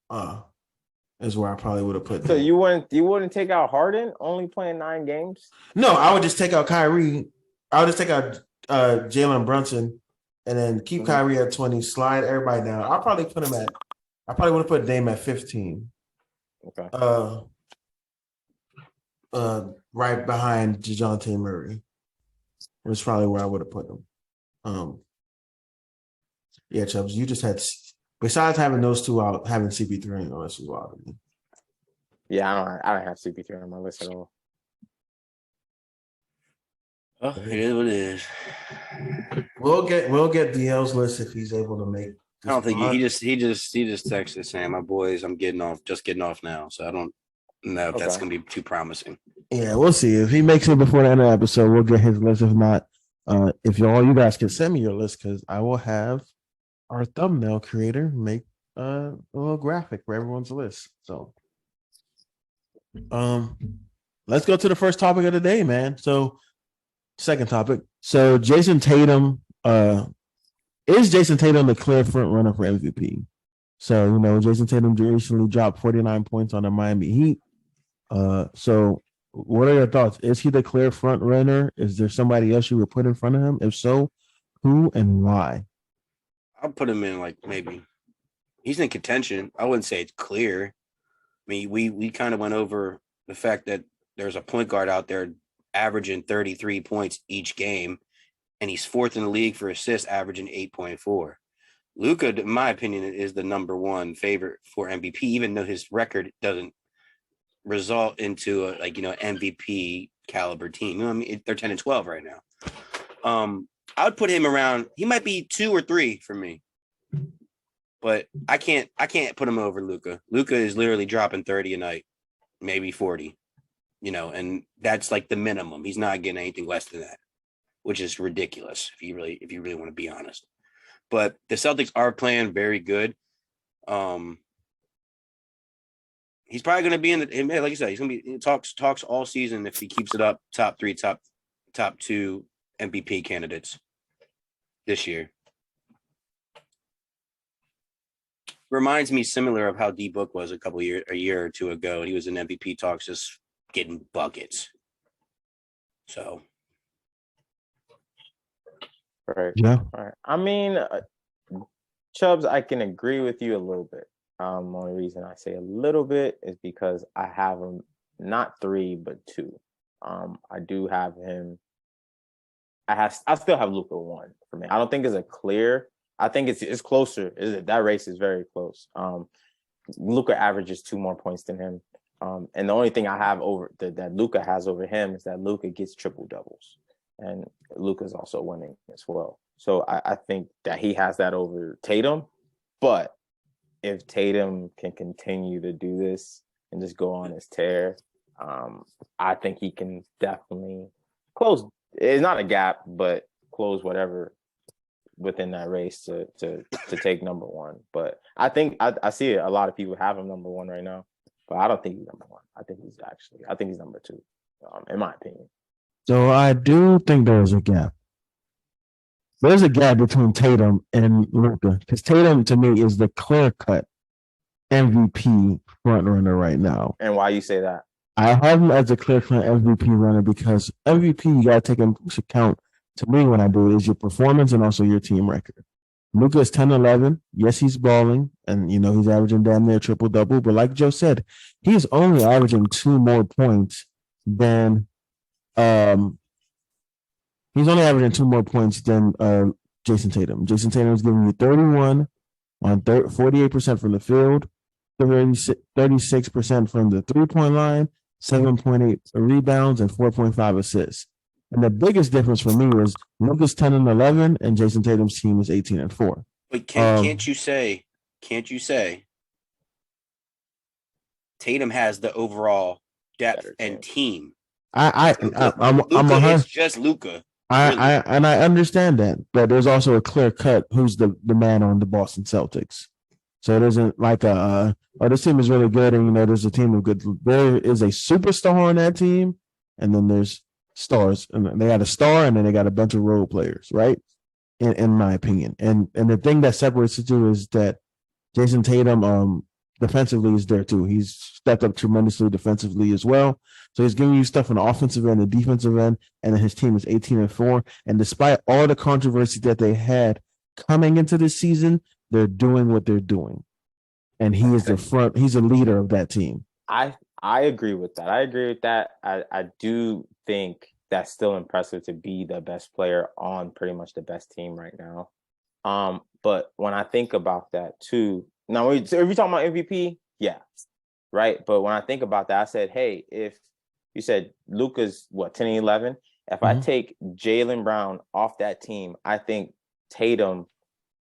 Is where I probably would have put. So you wouldn't take out Harden, only playing 9 games? No, I would just take out Kyrie. I would just take out Jalen Brunson, and then keep Kyrie at 20. Slide everybody down. I probably would have put Dame at 15. Okay. Right behind DeJounte Murray. That's probably where I would have put him. Yeah, Chubbs, you just had. Besides having those two out, having CP3 on the list was wild to me. Yeah, I don't have CP3 on my list at all. Oh, it is what it is. We'll get DL's list if he's able to make. I don't think he just texted saying, "My boys, I'm getting off now." So I don't know if that's gonna be too promising. Yeah, we'll see if he makes it before the end of the episode. We'll get his list. If not, if you guys can send me your list because I will have our thumbnail creator make a little graphic for everyone's list. So, let's go to the first topic of the day, man. So, second topic. So, Jason Tatum, is Jason Tatum the clear front runner for MVP? So, Jason Tatum recently dropped 49 points on the Miami Heat. So what are your thoughts? Is he the clear front runner? Is there somebody else you would put in front of him? If so, who and why? I'll put him in like maybe he's in contention. I wouldn't say it's clear. I mean, we kind of went over the fact that there's a point guard out there averaging 33 points each game, and he's 4th in the league for assists, averaging 8.4. Luka, in my opinion, is the number 1 favorite for MVP, even though his record doesn't result into a MVP caliber team. I mean, they're 10 and 12 right now. I would put him around. He might be 2 or 3 for me, but I can't put him over Luka. Luka is literally dropping 30 a night, maybe 40, and that's like the minimum. He's not getting anything less than that, which is ridiculous if you really want to be honest. But the Celtics are playing very good. He's probably going to be like you said, he's going to be talks all season if he keeps it up. Top 3, top 2 MVP candidates this year. Reminds me similar of how D Book was a year or 2 ago, and he was in MVP talks just getting buckets. So, right, yeah. All right. I mean, Chubbs, I can agree with you a little bit. The only reason I say a little bit is because I have him not 3 but 2. I do have him. I still have Luka 1 for me. I don't think it's a clear. I think it's closer. That race is very close. Luka averages 2 more points than him. And the only thing I have over that Luka has over him is that Luka gets triple doubles, and Luka's also winning as well. So I think that he has that over Tatum. But if Tatum can continue to do this and just go on his tear, I think he can definitely close. It's not a gap, but close whatever within that race to take number 1. But I think I see it. A lot of people have him number 1 right now, but I don't think he's number 1. I think he's number 2, in my opinion. So I do think there's a gap. There's a gap between Tatum and Luka because Tatum to me is the clear-cut MVP front runner right now. And why you say that? I have him as a clear-cut MVP runner because MVP you got to take into account. To me, when I do it, is your performance and also your team record. Luka is 10-11. Yes, he's balling, and he's averaging damn near triple double. But like Joe said, he's only averaging 2 more points than he's only averaging 2 more points than Jason Tatum. Jason Tatum is giving you 31 on 48% from the field, 36% from the 3-point line, 7.8 rebounds, and 4.5 assists. And the biggest difference for me is Luka's 10-11, and Jason Tatum's team is 18-4. But can't you say Tatum has the overall depth and team? It's just Luka. I understand that, but there's also a clear cut who's the man on the Boston Celtics. So it isn't like this team is really good, and there's a team of good. There is a superstar on that team, and then there's stars, and they got a star, and then they got a bunch of role players, right? In my opinion, and the thing that separates the two is that Jason Tatum, defensively is there too. He's stepped up tremendously defensively as well. So he's giving you stuff on the offensive end, the defensive end, and then his team is 18-4. And despite all the controversy that they had coming into this season, they're doing what they're doing. And he is he's a leader of that team. I agree with that. I do think that's still impressive to be the best player on pretty much the best team right now. But when I think about that too, now if you're talking about MVP, yeah, right. But when I think about that, I said, hey, if you said Luka's 10-11, if I take Jaylen Brown off that team, I think Tatum,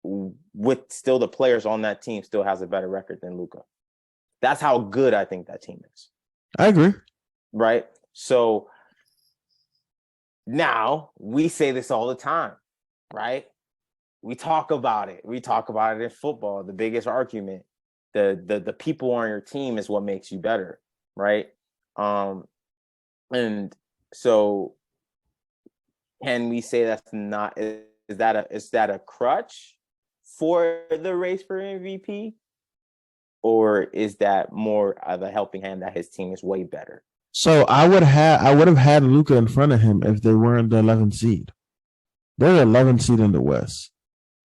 with still the players on that team, still has a better record than Luka. That's how good I think that team is. I agree. Right. So now we say this all the time, right? We talk about it. We talk about it in football. The biggest argument, the people on your team is what makes you better, right? And so can we say that's not is that a crutch for the race for MVP? Or is that more of a helping hand that his team is way better? So I would have had Luka in front of him if they weren't the 11th seed. They're the 11th seed in the West.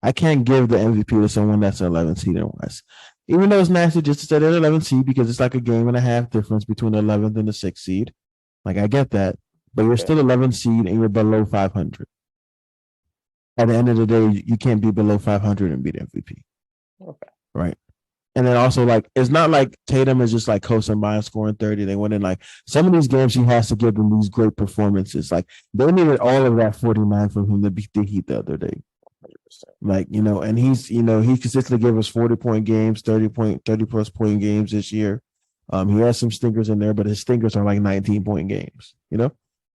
I can't give the MVP to someone that's an 11th seed in the West. Even though it's nasty just to say they're the 11th seed because it's like a game and a half difference between the 11th and the 6th seed. Like, I get that. But you're still 11th seed and you're below 500. At the end of the day, you can't be below 500 and be the MVP. Okay. Right. And then also, like, it's not like Tatum is just like coasting by scoring 30. They went in like some of these games he has to give them these great performances. Like, they needed all of that 49 from him to beat the Heat the other day. 100%. Like, and he's, he consistently gave us 40-point games, 30-plus point games this year. He has some stinkers in there, but his stinkers are like 19-point games,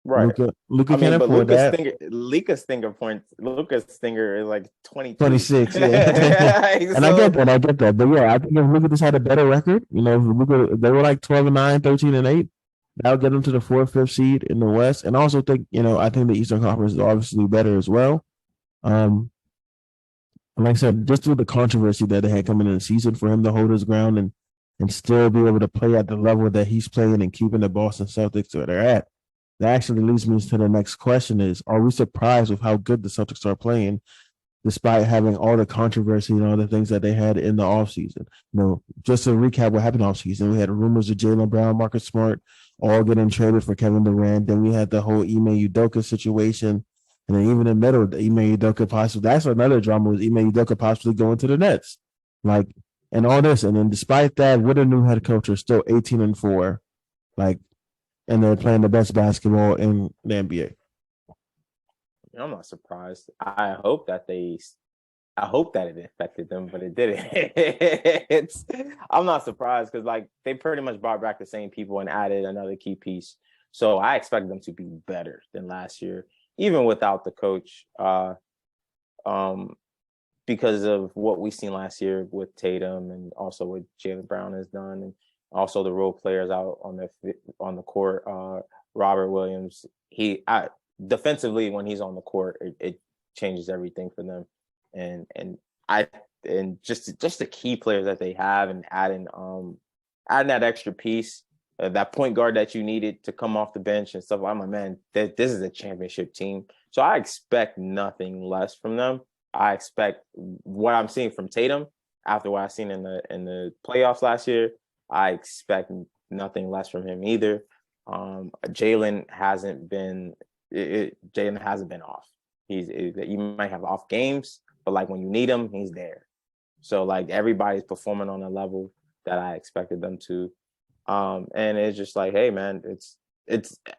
Right. Luka can't afford that. Luka's stinger is like 26, yeah. And I get that. But yeah, I think if Luka just had a better record, if Luka, they were like 12-9, 13-8, that would get them to the 4th, 5th seed in the West. And I also think, I think the Eastern Conference is obviously better as well. And like I said, just with the controversy that they had coming in the season, for him to hold his ground and still be able to play at the level that he's playing and keeping the Boston Celtics where they're at. That actually leads me to the next question is, are we surprised with how good the Celtics are playing despite having all the controversy and all the things that they had in the offseason? Just to recap what happened offseason, we had rumors of Jaylen Brown, Marcus Smart all getting traded for Kevin Durant. Then we had the whole Ime Udoka situation. And then even in the middle, the Ime Udoka possibly, that's another drama, was Ime Udoka possibly going to the Nets. Like, and all this. And then despite that, with a new head coach, they're still 18-4. Like, and they're playing the best basketball in the NBA. I'm not surprised. I hope that it affected them, but it didn't. I'm not surprised because like they pretty much brought back the same people and added another key piece. So I expect them to be better than last year, even without the coach. Because of what we've seen last year with Tatum and also what Jaylen Brown has done, and also the role players out on the court. Robert Williams, defensively when he's on the court, it changes everything for them. And just the key players that they have, and adding that extra piece, that point guard that you needed to come off the bench and stuff. I'm like, man, this is a championship team. So I expect nothing less from them. I expect what I'm seeing from Tatum after what I've seen in the playoffs last year. I expect nothing less from him either. Jalen hasn't been off. You might have off games, but like when you need him, he's there. So like everybody's performing on a level that I expected them to. And it's just like, hey man, it's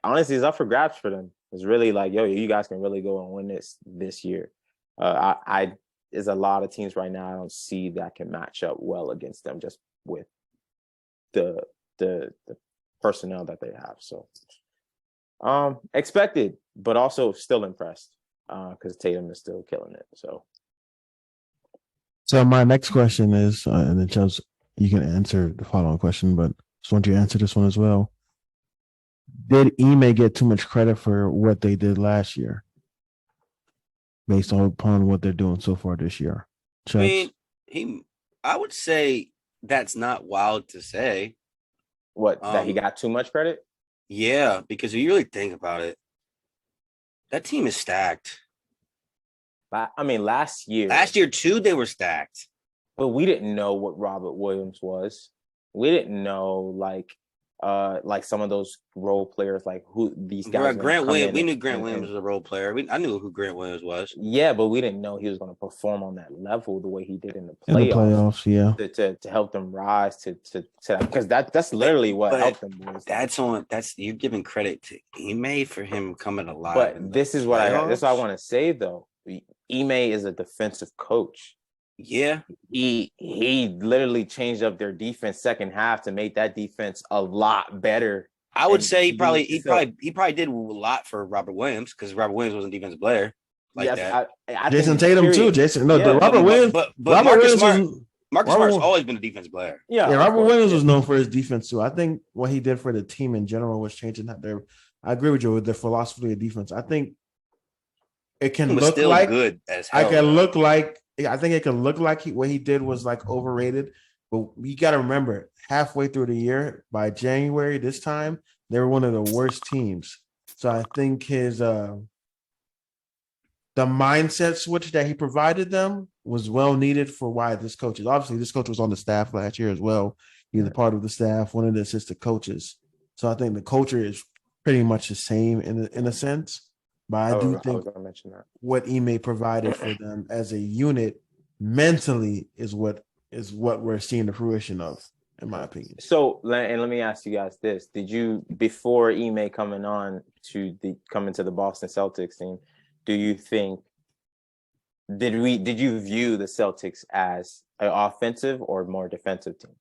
honestly it's up for grabs for them. It's really like, yo, you guys can really go and win this year. There's a lot of teams right now I don't see that can match up well against them just with the personnel that they have. So expected, but also still impressed because Tatum is still killing it. So my next question is, and then Chubbs, you can answer the following question, but just want you to answer this one as well. Did Ime get too much credit for what they did last year, based upon what they're doing so far this year? Chubbs? I would say that's not wild to say. What, that he got too much credit? Yeah, because if you really think about it, that team is stacked. I mean, last year too, they were stacked. But we didn't know what Robert Williams was. We didn't know like some of those role players, like who these guys. Grant Williams. We knew Grant Williams was a role player. I knew who Grant Williams was. Yeah, but we didn't know he was going to perform on that level the way he did in the playoffs. Yeah, to help them rise to because that's literally what helped them. That's you're giving credit to Ime for him coming alive. But this is what I want to say though. Ime is a defensive coach. Yeah, he literally changed up their defense second half to make that defense a lot better. I would say he probably did a lot for Robert Williams because Robert Williams wasn't a defensive player like that. Jason Tatum too. Robert Williams. But Marcus Smart's always been a defensive player. Yeah, Robert Williams was known for his defense too. I think what he did for the team in general was changing that. I agree with you with the philosophy of defense. I think it can look like good as hell. I think it can look like what he did was like overrated, but you got to remember halfway through the year, by January this time, they were one of the worst teams. So I think the mindset switch that he provided them was well needed for why this coach is. Obviously, this coach was on the staff last year as well. He's a part of the staff, one of the assistant coaches. So I think the culture is pretty much the same in a sense. But I do think what Ime provided for them as a unit mentally is what we're seeing the fruition of, in my opinion. So, and let me ask you guys this: did you, before Ime coming to the Boston Celtics team, do you think did you view the Celtics as an offensive or more defensive team?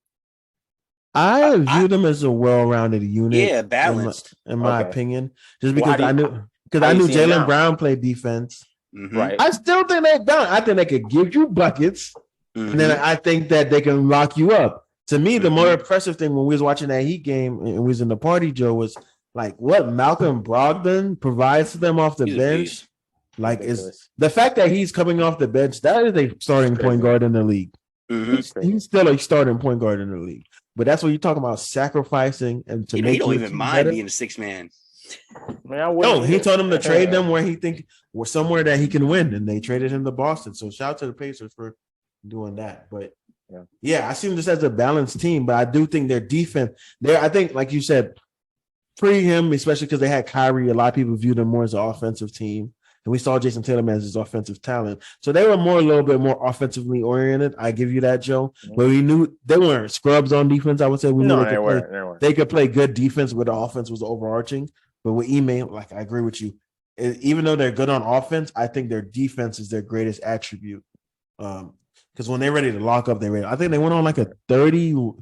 I view them as a well-rounded unit. Yeah, balanced. In my opinion, just because I knew Jaylen Brown played defense. Mm-hmm. Right. I still think they're balanced. I think they could give you buckets, and then I think that they can lock you up. To me, the more impressive thing when we was watching that Heat game and we was in the party, Joe, was like what Malcolm Brogdon provides to them off the bench. Like is the fact that he's coming off the bench, that is a starting point guard in the league. Mm-hmm. He's still a starting point guard in the league. But that's what you're talking about, sacrificing and to make. He don't even mind being a 6-man. No, he told him to trade them where he think somewhere that he can win, and they traded him to Boston. So shout out to the Pacers for doing that. But yeah, I see them just as a balanced team. But I do think their defense, I think, like you said, pre him, especially because they had Kyrie, a lot of people viewed them more as an offensive team. And we saw Jason Tatum as his offensive talent. So they were a little bit more offensively oriented. I give you that, Joe. But we knew they weren't scrubs on defense, I would say. They could play good defense where the offense was overarching. But with Ime, like I agree with you. Even though they're good on offense, I think their defense is their greatest attribute. Because when they're ready to lock up, they're ready. I think they went on like a 30 or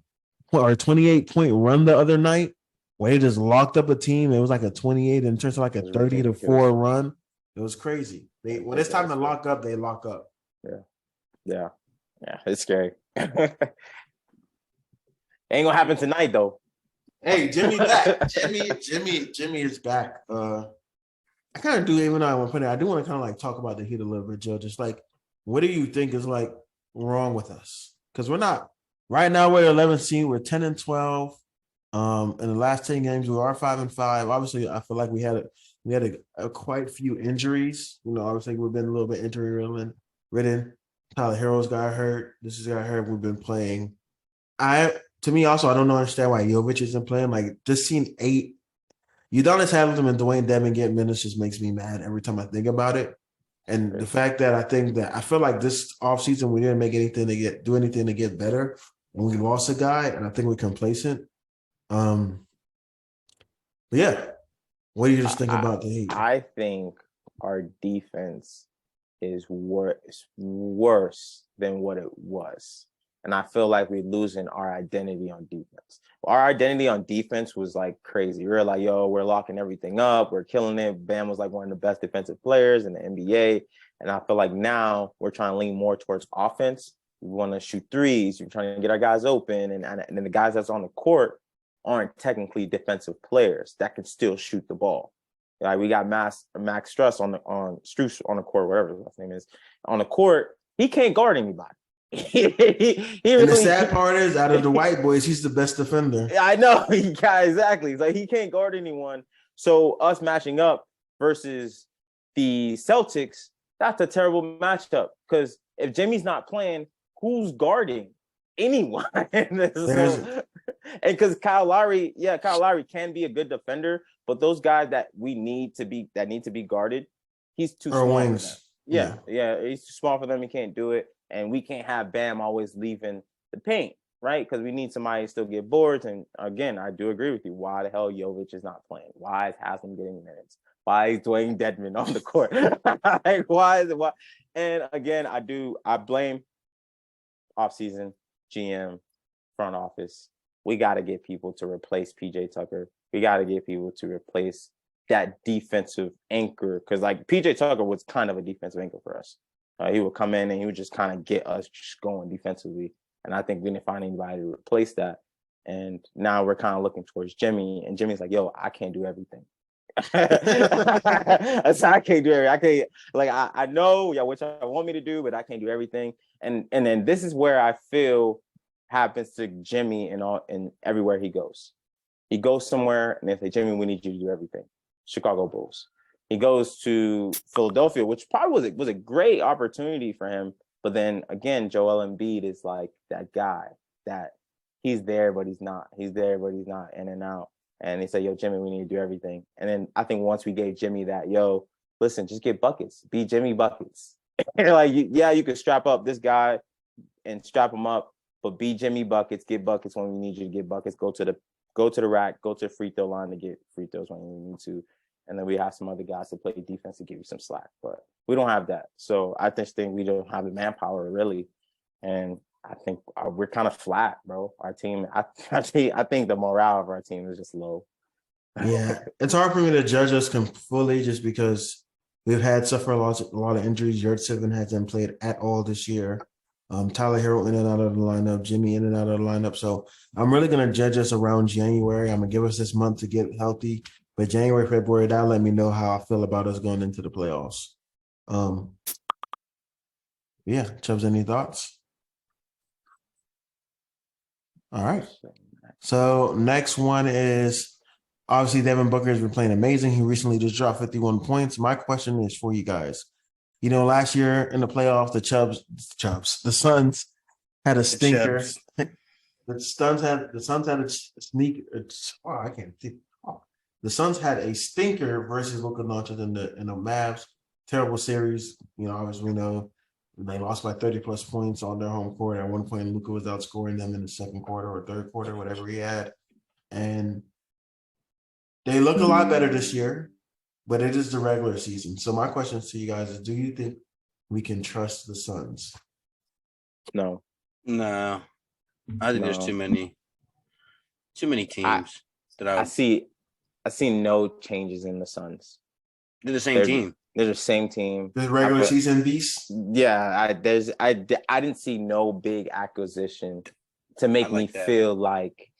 28-point run the other night where they just locked up a team. It was like a 28 and it turns to like a 30-4 run. It was crazy. When it's time to lock up, they lock up. Yeah. It's scary. Ain't gonna happen tonight, though. Hey, Jimmy back. Jimmy is back. I kind of do, even though I want to put it, I do want to kind of like talk about the Heat a little bit, Joe. Just like, what do you think is like wrong with us? Because we're not right now. We're 11 seed. We're 10-12. In the last 10 games, we are 5-5. Obviously, I feel like we had a quite few injuries. Obviously we've been a little bit injury ridden. Tyler Heroes got hurt. This has got hurt. We've been playing. To me also, I don't understand why Jovic isn't playing. Like just seeing 8. Udonis Haslem and Dwayne Dedmon get minutes just makes me mad every time I think about it. And the fact that I feel like this offseason we didn't make anything to do anything to get better. And we lost a guy, and I think we're complacent. But yeah, what do you just think about the Heat? I think our defense is worse than what it was. And I feel like we're losing our identity on defense. Our identity on defense was like crazy. We were like, yo, we're locking everything up. We're killing it. Bam was like one of the best defensive players in the NBA. And I feel like now we're trying to lean more towards offense. We want to shoot threes. We're trying to get our guys open. And then the guys that's on the court aren't technically defensive players that can still shoot the ball. Like we got Max Struess on the court, whatever his name is, on the court. He can't guard anybody. And the sad part is, out of the white boys, he's the best defender. I know. Exactly. It's like he can't guard anyone. So us matching up versus the Celtics, that's a terrible matchup. Because if Jimmy's not playing, who's guarding anyone? And because Kyle Lowry can be a good defender, but those guys that need to be guarded, he's too small. Wings. Yeah, he's too small for them. He can't do it. And we can't have Bam always leaving the paint, right? Because we need somebody to still get boards. And again, I do agree with you. Why the hell Jovic is not playing? Why is Haslem getting minutes? Why is Dwayne Dedmon on the court? Like, why? And again, I blame offseason, GM, front office. We got to get people to replace PJ Tucker. We got to get people to replace that defensive anchor. Because like PJ Tucker was kind of a defensive anchor for us. He would come in and he would just kind of get us just going defensively. And I think we didn't find anybody to replace that. And now we're kind of looking towards Jimmy. And Jimmy's like, yo, I can't do everything. I can't do everything. I know what y'all want me to do, but I can't do everything. And then this is where I feel happens to Jimmy and everywhere he goes. He goes somewhere and they say, Jimmy, we need you to do everything. Chicago Bulls. He goes to Philadelphia, which probably was a great opportunity for him. But then again, Joel Embiid is like that guy that he's there, but he's not. He's there, but he's not, in and out. And they say, yo, Jimmy, we need to do everything. And then I think once we gave Jimmy that, yo, listen, just get buckets. Be Jimmy buckets. You could strap up this guy and strap him up, but be Jimmy buckets, get buckets when we need you to get buckets. Go to the rack, go to the free throw line to get free throws when we need to. And then we have some other guys to play defense to give you some slack. But we don't have that. So I just think we don't have the manpower, really. And I think we're kind of flat, bro. Our team, I think the morale of our team is just low. Yeah. It's hard for me to judge us fully just because we've had suffered a lot of injuries. Yurtseven hasn't played at all this year. Tyler Hero in and out of the lineup, Jimmy in and out of the lineup. So I'm really going to judge us around January. I'm going to give us this month to get healthy. But January, February, that'll let me know how I feel about us going into the playoffs. Yeah, Chubbs, any thoughts? All right. So next one is obviously Devin Booker has been playing amazing. He recently just dropped 51 points. My question is for you guys. Last year in the playoffs, the Suns had a stinker. The Suns had a sneak. I can't think. The Suns had a stinker versus Luka Doncic in the Mavs. Terrible series. Obviously we know they lost by 30-plus points on their home court. At one point, Luka was outscoring them in the second quarter or third quarter, whatever he had. And they look a lot better this year, but it is the regular season. So my question to you guys is, do you think we can trust the Suns? No. I think there's too many teams I see no changes in the Suns. They're the same team. They're the same team. The regular season beasts? Yeah, I didn't see no big acquisition to make me feel like,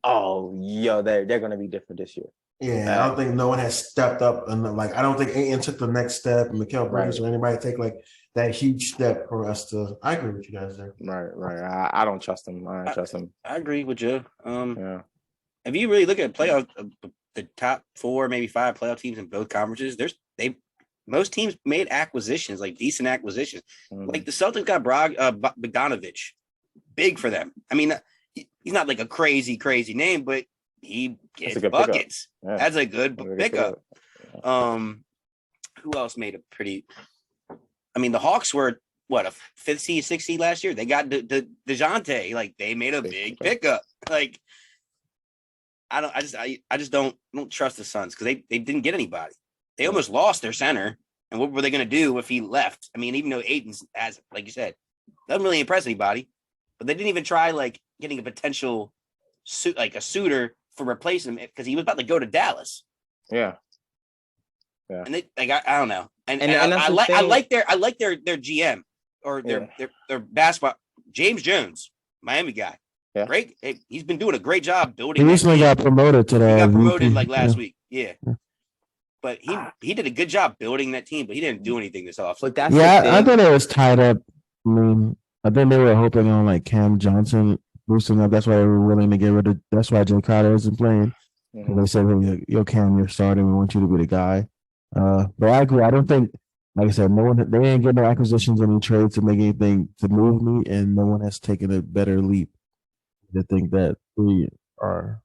oh, yo, they're going to be different this year. Yeah, I don't think no one has stepped up. And I don't think Ayton took the next step, Mikal Bridges or anybody take that huge step for us to. I agree with you guys there. Right. I don't trust him. I don't trust him. I agree with you. Yeah. if you really look at playoff, the top 4, maybe 5 playoff teams in both conferences, most teams made acquisitions, like decent acquisitions. Like the Celtics got Bogdanovich, big for them. I mean, he's not like a crazy name, but he gets buckets. Yeah. That's a good pickup. Who else made a pretty? I mean, the Hawks were what, a 5th seed, 6th seed last year. They got DeJounte. Like they made a big pickup. Like I just don't trust the Suns because they didn't get anybody. They almost lost their center. And what were they going to do if he left? I mean, even though Ayton's, as like you said, doesn't really impress anybody, but they didn't even try like getting a potential suitor for replacement because he was about to go to Dallas. Yeah. And they like I don't know. And I like their GM or their basketball. James Jones, Miami guy. Yeah. Great. He's been doing a great job building. He recently got promoted to He got promoted like last week. Yeah. But he did a good job building that team, but he didn't do anything this offseason. I thought it was tied up. I mean, I think they were hoping on like Cam Johnson boosting up. That's why they were willing to get rid of. That's why Jay Crowder isn't playing. Mm-hmm. They said, "Hey, yo, Cam, you're starting. We want you to be the guy." But I agree. I don't think, like I said, they ain't getting no acquisitions, any trades to make anything to move me, and no one has taken a better leap to think that we are,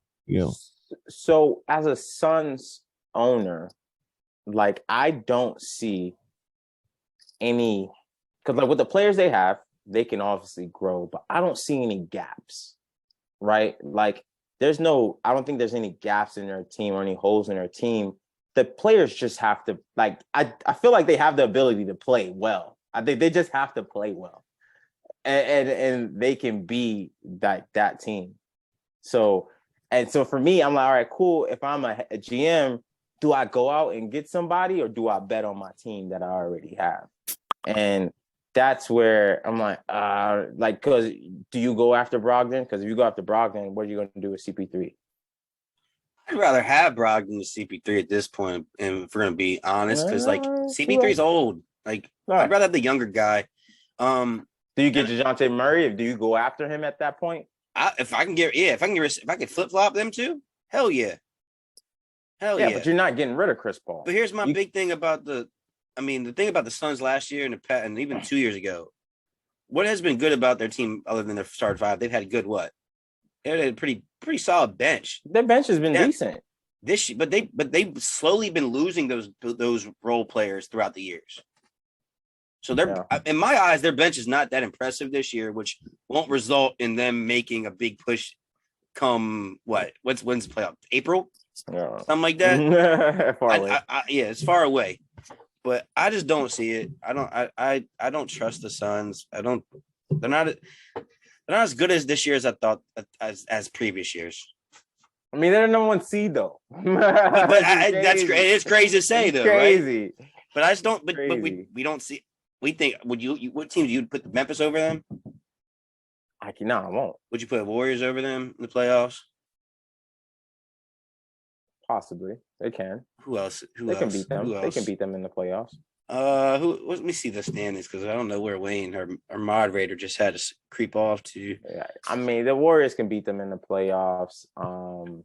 So, as a Suns owner, like I don't see any, because like with the players they have, they can obviously grow, but I don't see any gaps, right? Like I don't think there's any gaps in their team or any holes in their team. The players just have to, like, I feel like they have the ability to play well. I think they just have to play well, and they can be that team. So for me, I'm like, all right, cool. If I'm a GM, do I go out and get somebody or do I bet on my team that I already have? And that's where I'm like, because do you go after Brogdon? Because if you go after Brogdon, what are you going to do with CP3? I'd rather have Brogdon than CP3 at this point, and if we're going to be honest, because like CP3 is old. Like I'd rather have the younger guy. Do you get DeJounte Murray? Do you go after him at that point? If I can flip flop them too, hell yeah. Yeah, but you're not getting rid of Chris Paul. But here's my big thing about the thing about the Suns last year and even 2 years ago. What has been good about their team other than their starting 5? They've had a good what? They had a pretty solid bench. Their bench has been decent this year, but they've slowly been losing those role players throughout the years. So in my eyes, their bench is not that impressive this year, which won't result in them making a big push come when's the playoff? April? Yeah. Something like that. Far away. It's far away. But I just don't see it. I don't trust the Suns. They're not as good as this year as I thought as previous years. I mean, they're the number 1 seed though. But it's crazy to say though, crazy. Right? But I just don't. But we don't see. We think. What team do you put Memphis over them? I won't. Would you put Warriors over them in the playoffs? Possibly, they can. Who else? They can beat them. They can beat them in the playoffs. Let me see the standings because I don't know where Wayne, our moderator, just had to creep off to. Yeah, I mean, the Warriors can beat them in the playoffs. Who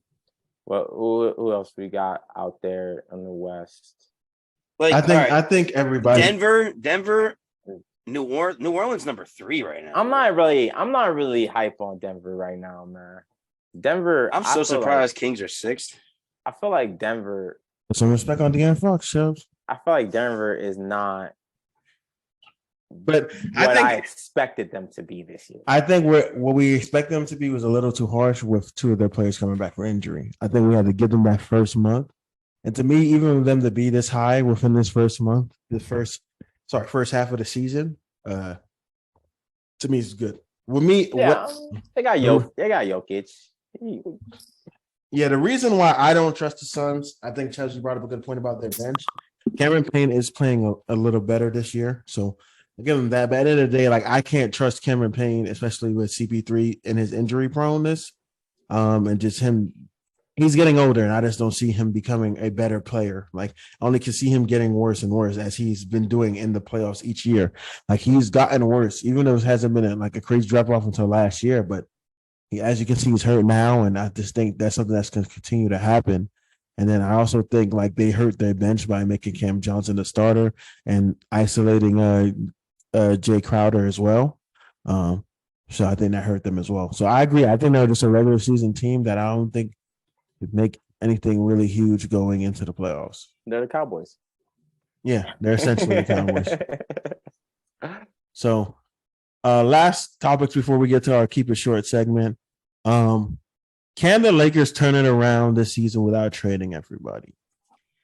else we got out there in the West? Like, I think everybody. Denver, New Orleans number 3 right now. I'm not really hype on Denver right now, man. Denver. I'm so surprised Kings are 6th. I feel like Denver. Put some respect on De'Aaron Fox, Chubbs. I feel like Denver is not. But I expected them to be this year. I think what we expect them to be was a little too harsh with 2 of their players coming back for injury. I think we had to give them that first month. And to me, even with them to be this high within this first month, first half of the season, to me is good. With me, they got Jokic. Yeah, the reason why I don't trust the Suns, I think Chelsea brought up a good point about their bench. Cameron Payne is playing a little better this year, so I'll give him that. But at the end of the day, like I can't trust Cameron Payne, especially with CP3 and his injury proneness, and just him. He's getting older, and I just don't see him becoming a better player. Like I only can see him getting worse and worse as he's been doing in the playoffs each year. Like he's gotten worse, even though it hasn't been like a crazy drop off until last year, but as you can see, he's hurt now, and I just think that's something that's going to continue to happen. And then I also think like they hurt their bench by making Cam Johnson the starter and isolating Jay Crowder as well. So I think that hurt them as well. So I agree. I think they're just a regular season team that I don't think could make anything really huge going into the playoffs. They're the Cowboys. Yeah, they're essentially the Cowboys. So last topics before we get to our keep it short segment. Can the Lakers turn it around this season without trading everybody?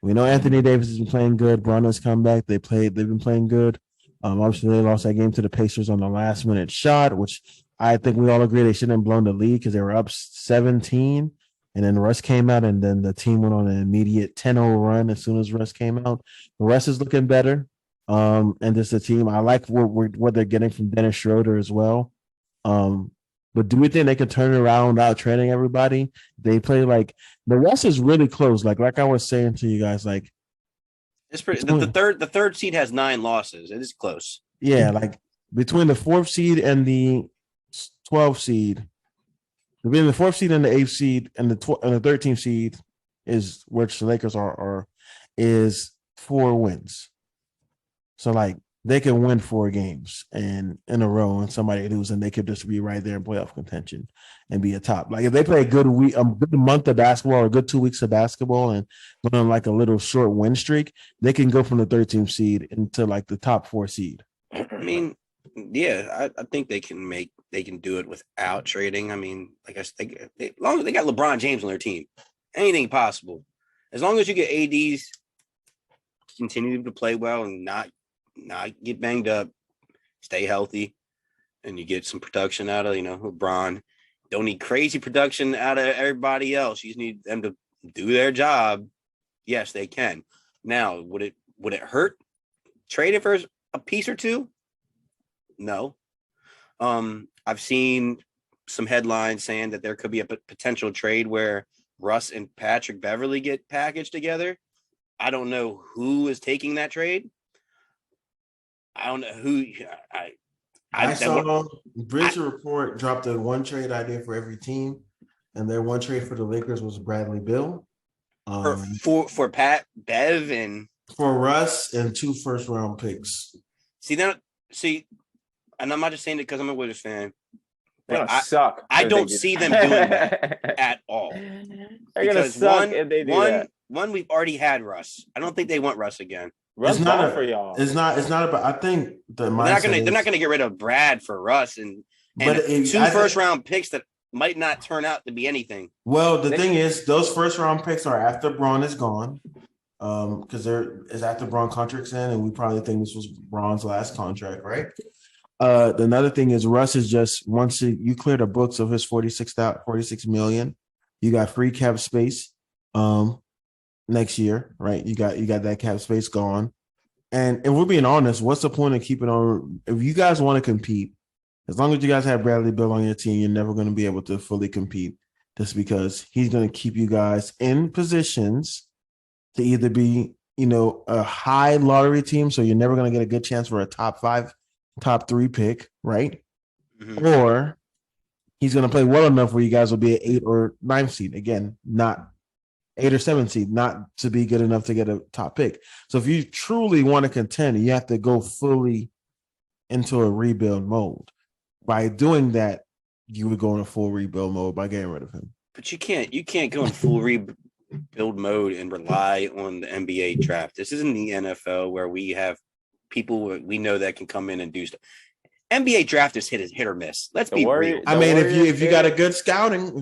We know Anthony Davis has been playing good. Bronner's come back. They've been playing good. Obviously, they lost that game to the Pacers on the last minute shot, which I think we all agree they shouldn't have blown the lead because they were up 17. And then Russ came out, and then the team went on an immediate 10-0 run as soon as Russ came out. The Russ is looking better. And just the team, I like what they're getting from Dennis Schroeder as well. But do we think they can turn it around without trading everybody? They play like the West is really close. Like I was saying to you guys, like it's pretty. The third seed has 9 losses. It is close. Yeah, like between the 4th seed and the 12th seed, between the 4th seed and the 8th seed and the 13th seed is which the Lakers are is 4 wins. So like they can win 4 games and in a row, and somebody lose, and they could just be right there in playoff contention and be a top. Like if they play a good month of basketball or a good 2 weeks of basketball and go on like a little short win streak, they can go from the 13th seed into like the top 4 seed. I mean, yeah, I think they can do it without trading. I mean, like I think as long as they got LeBron James on their team, anything possible. As long as you get ADs continue to play well and not get banged up, stay healthy, and you get some production out of, LeBron. Don't need crazy production out of everybody else. You just need them to do their job. Yes, they can. Now, would it hurt trading for a piece or two? No. I've seen some headlines saying that there could be a potential trade where Russ and Patrick Beverley get packaged together. I don't know who is taking that trade. I don't know who. I saw Bridge Report dropped a 1 trade idea for every team, and their 1 trade for the Lakers was Bradley Beal. For Pat Bev and for Russ and 2 first-round picks. See, and I'm not just saying it because I'm a Wizards fan. But suck. I don't see them doing that at all. They're gonna suck if they do that. One, we've already had Russ. I don't think they want Russ again. Russ it's not for y'all. It's not about. I think they're not gonna get rid of Brad for Russ and 2 first-round picks that might not turn out to be anything. Well, the thing is, those first-round picks are after Braun is gone, because is after Braun contract's in, and we probably think this was Braun's last contract, right? Another thing is Russ is just once you clear the books of his $46 million, you got free cap space next year, right? You got that cap space gone. And if we're being honest, what's the point of keeping on? If you guys want to compete, as long as you guys have Bradley Beal on your team, you're never going to be able to fully compete just because he's going to keep you guys in positions to either be, a high lottery team, so you're never going to get a good chance for a top 5, top 3 pick, right? Mm-hmm. Or he's going to play well enough where you guys will be an 8 or 9 seed. Again, not 8 or 7 seed, not to be good enough to get a top pick. So if you truly want to contend, you have to go fully into a rebuild mode. By doing that, you would go in a full rebuild mode by getting rid of him. But you can't go in full rebuild mode and rely on the NBA draft. This isn't the NFL where we have people we know that can come in and do stuff. NBA draft is hit or miss. Let's be real. I mean, if you got a good scouting,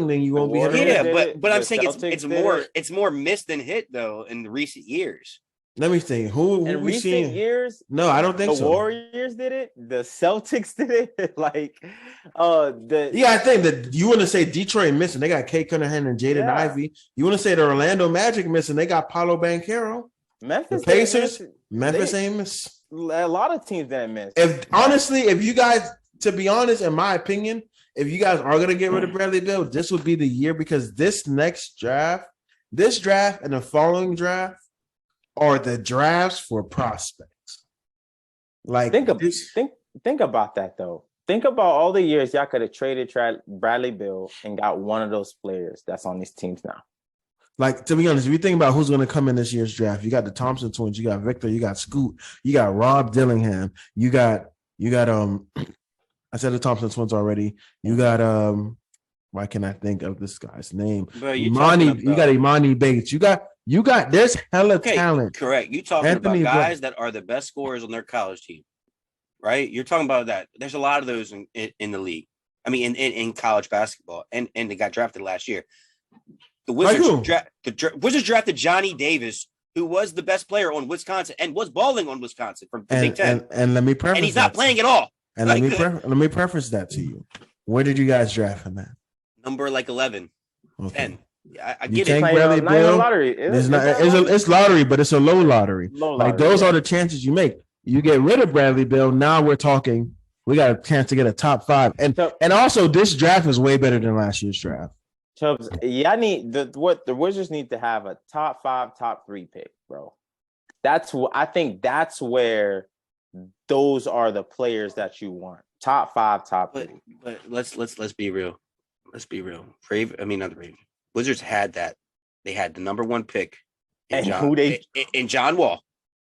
then you won't be hit or miss. Yeah, but I'm saying it's more miss than hit though in recent years. Let me think. Who in we recent seen? years? No, I don't think so. The Warriors did it. The Celtics did it. I think that you want to say Detroit missing. They got Kay Cunningham and Jaden Ivey. You want to say the Orlando Magic missing? They got Paolo Banchero. Memphis, the Pacers. Memphis ain't miss. A lot of teams that miss. If you guys, to be honest, in my opinion, if you guys are gonna get rid of Bradley Beal, this would be the year because this draft and the following draft are the drafts for prospects. Like think about that though. Think about all the years y'all could have traded Bradley Beal and got one of those players that's on these teams now. Like, to be honest, if you think about who's going to come in this year's draft, you got the Thompson twins, you got Victor, you got Scoot, you got Rob Dillingham, you got I said the Thompson twins already. You got why can I think of this guy's name? Bro, you got Imani Bates. You got there's hella talent. Correct. You talking about guys that are the best scorers on their college team, right? You're talking about that. There's a lot of those in the league. I mean, in college basketball, and they got drafted last year. The Wizards drafted Johnny Davis, who was the best player on Wisconsin and was balling on Wisconsin from Big Ten. And let me preface, and he's not playing at all. And let me preface that to you. Where did you guys draft him at? Number 11. Okay. 10. I get it. Bradley Beal, lottery. It's lottery, but it's a low lottery. Like those are the chances you make. You get rid of Bradley Beal. Now we're talking. We got a chance to get a top 5, and also this draft is way better than last year's draft. Chubbs, the Wizards need to have a top 5, top 3 pick, bro. I think that's where those are the players that you want. Top 5, top 3. But let's be real. Let's be real. Not the Ravens. Wizards had that. They had the number 1 pick in John Wall.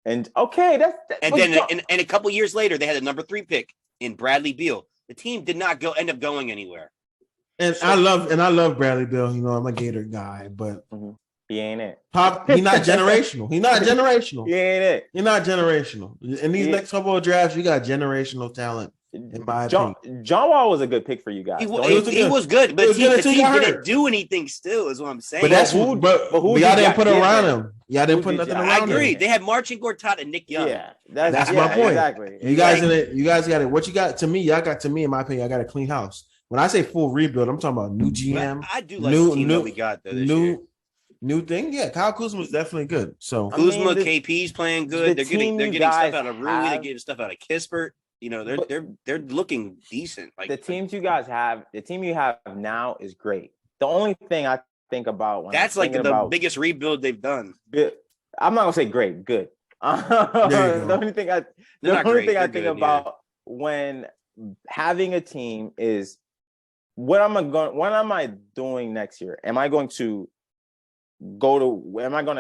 And okay, then a couple years later, they had the number 3 pick in Bradley Beal. The team did not end up going anywhere. And I love Bradley Beal. You know, I'm a Gator guy, but he ain't it. He's not generational. He's not generational. He ain't it. You're not generational. In these next couple of drafts, you got generational talent. In my opinion, John Wall was a good pick for you guys. He was good, but the team didn't do anything. Still, is what I'm saying. But who y'all didn't put around him. Y'all didn't put nothing around him. I agree. They had Marcin Gortat and Nick Young. Yeah, that's my point. Exactly. You guys got it. What you got to me? Y'all got to me. In my opinion, I got a clean house. When I say full rebuild, I'm talking about new GM. I do like the team that we got though this year. New thing, yeah. Kyle Kuzma is definitely good. So Kuzma, KP's playing good. They're getting stuff out of Rui. They're getting stuff out of Kispert. You know, they're looking decent. Like the teams you guys have, the team you have now is great. The only thing I think about when that's like the biggest rebuild they've done. I'm not gonna say great, good. The only thing I think about when having a team is what am I doing next year? Am I going to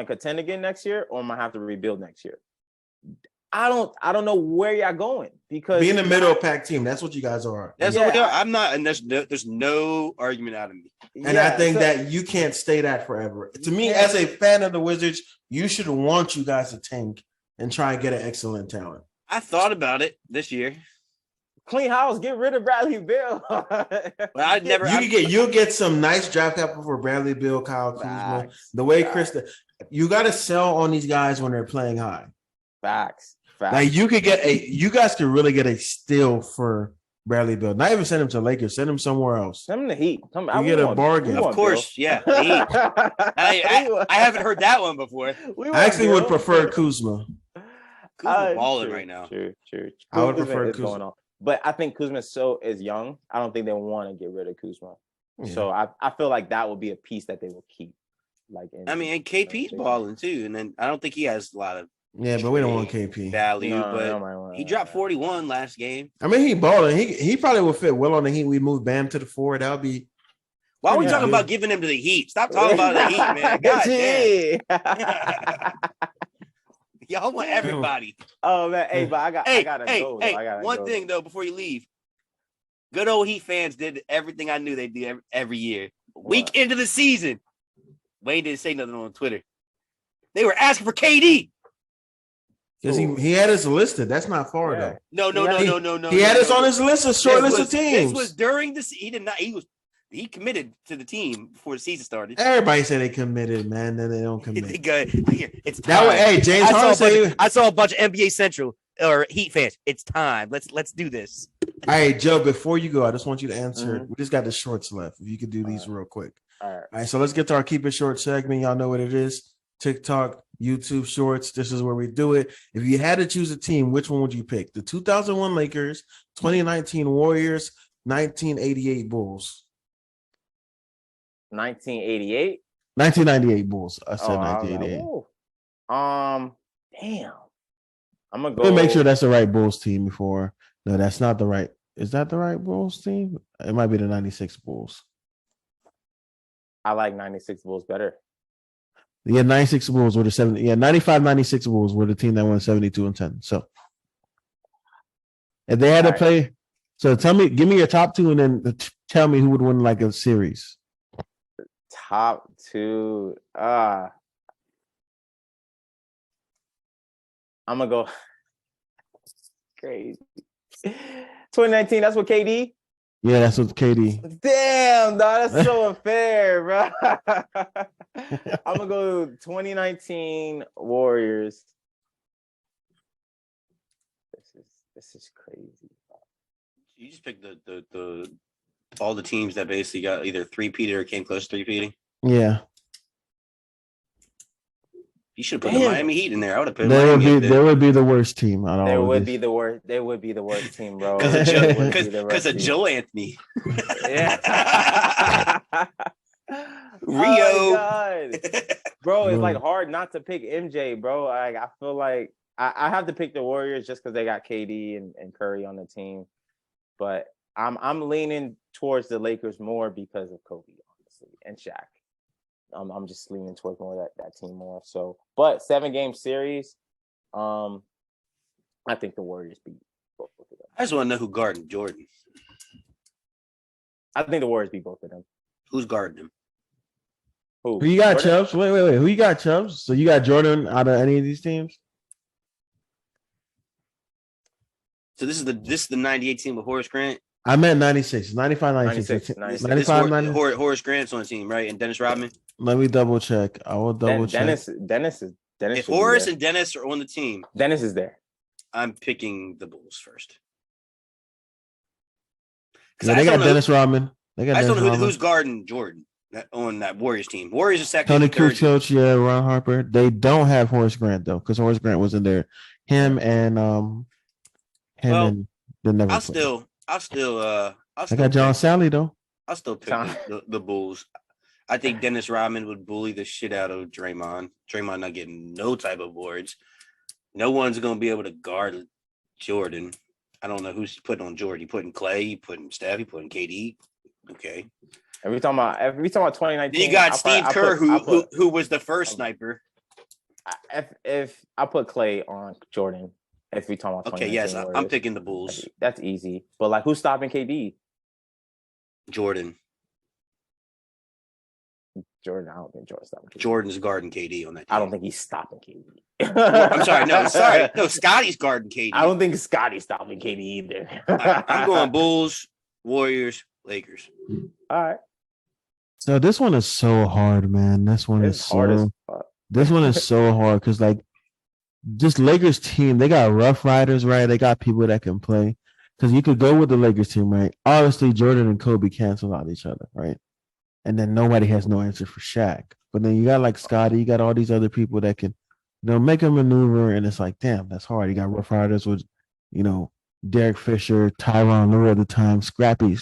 contend again next year, or am I have to rebuild next year? I don't know where y'all going, because being a middle pack team, that's what you guys are. That's what we are. I'm not, and there's no argument out of me. And I think that you can't stay that forever. To me, as a fan of the Wizards, you should want you guys to tank and try and get an excellent talent. I thought about it this year. Clean house, get rid of Bradley Beal. But you'll get some nice draft capital for Bradley Beal, Kyle Kuzma. The way you got to sell on these guys when they're playing high. Facts. Like you guys could really get a steal for Bradley Beal. Not even send him to Lakers. Send him somewhere else. Send him to Heat. You get a bargain. Of course, Bill. Yeah. I haven't heard that one before. I actually would prefer Kuzma. Kuzma's balling right now. True. I would prefer Kuzma. But I think Kuzma is young. I don't think they want to get rid of Kuzma. Yeah. So I feel like that will be a piece that they will keep. And KP's balling too, and then I don't think he has a lot of. Yeah, but we don't want KP value. But he dropped 41 last game. I mean, he balling. He probably would fit well on the Heat. We move Bam to the 4. That would be. Why are we talking about giving him to the Heat? Stop talking about the Heat, man. God damn. Y'all want everybody. Oh man, hey, but I gotta go. One thing though, before you leave, good old Heat fans did everything I knew they do every year. Week into the season, Wayne didn't say nothing on Twitter. They were asking for KD. Because he had us listed. That's not far though. No. He had us on his list, a short list of teams. This was during the he did not. He committed to the team before the season started. Everybody said they committed, man. Then they don't commit. It's time. Hey, James Harden. I saw a bunch of NBA Central or Heat fans. It's time. Let's do this. All right, Joe. Before you go, I just want you to answer. We just got the shorts left. If you could do these real quick. All right. So let's get to our keep it short segment. Y'all know what it is. TikTok, YouTube Shorts. This is where we do it. If you had to choose a team, which one would you pick? The 2001 Lakers, 2019 Warriors, 1988 Bulls. 1988? 1998 Bulls. I said 1988. Damn. I'm gonna go. Let me make sure that's the right Bulls team before. No, that's not the right. Is that the right Bulls team? It might be the 96 Bulls. I like 96 Bulls better. Yeah, 96 Bulls were the 70. Yeah, 95, 96 Bulls were the team that won 72-10. So if they had to play, so give me your top two, and then tell me who would win like a series. Top two. I'm gonna go crazy. 2019. That's what KD. Yeah, that's what KD. Damn, dog, that's so unfair, bro. I'm gonna go 2019 Warriors. This is crazy. You just picked the all the teams that basically got either three-peated or came close to three-peating. Yeah. You should have put the Miami Heat in there. I would have put They would be the worst team. They would be the worst. They would be the worst team, bro. Because of Joe Anthony. Yeah. Rio. Oh God. Bro, it's like hard not to pick MJ, bro. Like I feel like I have to pick the Warriors just because they got KD and Curry on the team. But I'm leaning towards the Lakers more because of Kobe, honestly, and Shaq. I'm just leaning towards more that team more. So, but 7-game series, I think the Warriors beat both of them. I just want to know who guarding Jordan. I think the Warriors beat both of them. Who's guarding him? Who you got, Chubbs? Wait. Who you got, Chubbs? So you got Jordan out of any of these teams? So this is the 98 team with Horace Grant. I meant 96, 95, 96. 95, Horace Grant's on the team, right? And Dennis Rodman. Let me double check. I will double check. Dennis. If Horace and Dennis are on the team, Dennis is there. I'm picking the Bulls first. Yeah, they got Dennis Rodman. I just don't know who's guarding Jordan on that Warriors team. Warriors are second. Tony Kukoc, yeah, Ron Harper. They don't have Horace Grant though, because Horace Grant was in there. And I got John Sally though. I'll still pick the Bulls. I think Dennis Rodman would bully the shit out of Draymond. Draymond not getting no type of boards. No one's gonna be able to guard Jordan. I don't know who's putting on Jordan. You putting Clay, you putting Steph, you putting KD. Okay. And we talking about 2019. Then you got Steve Kerr, who was the first sniper. If I put Clay on Jordan. If we talking about okay, yes, Warriors, I'm picking the Bulls. That's easy. But like, who's stopping KD? Jordan. I don't think Jordan's stopping KD. Jordan's guarding KD on that team. I don't think he's stopping KD. I'm sorry. No, Scotty's guarding KD. I don't think Scotty's stopping KD either. I'm going Bulls, Warriors, Lakers. All right. So this one is so hard, man. This one is so hard because like this Lakers team, they got Rough Riders, right? They got people that can play. Because you could go with the Lakers team, right? Obviously, Jordan and Kobe cancel out each other, right? And then nobody has no answer for Shaq. But then you got like Scotty, you got all these other people that can, make a maneuver. And it's like, damn, that's hard. You got Rough Riders with, Derek Fisher, Tyronn Lue at the time, scrappy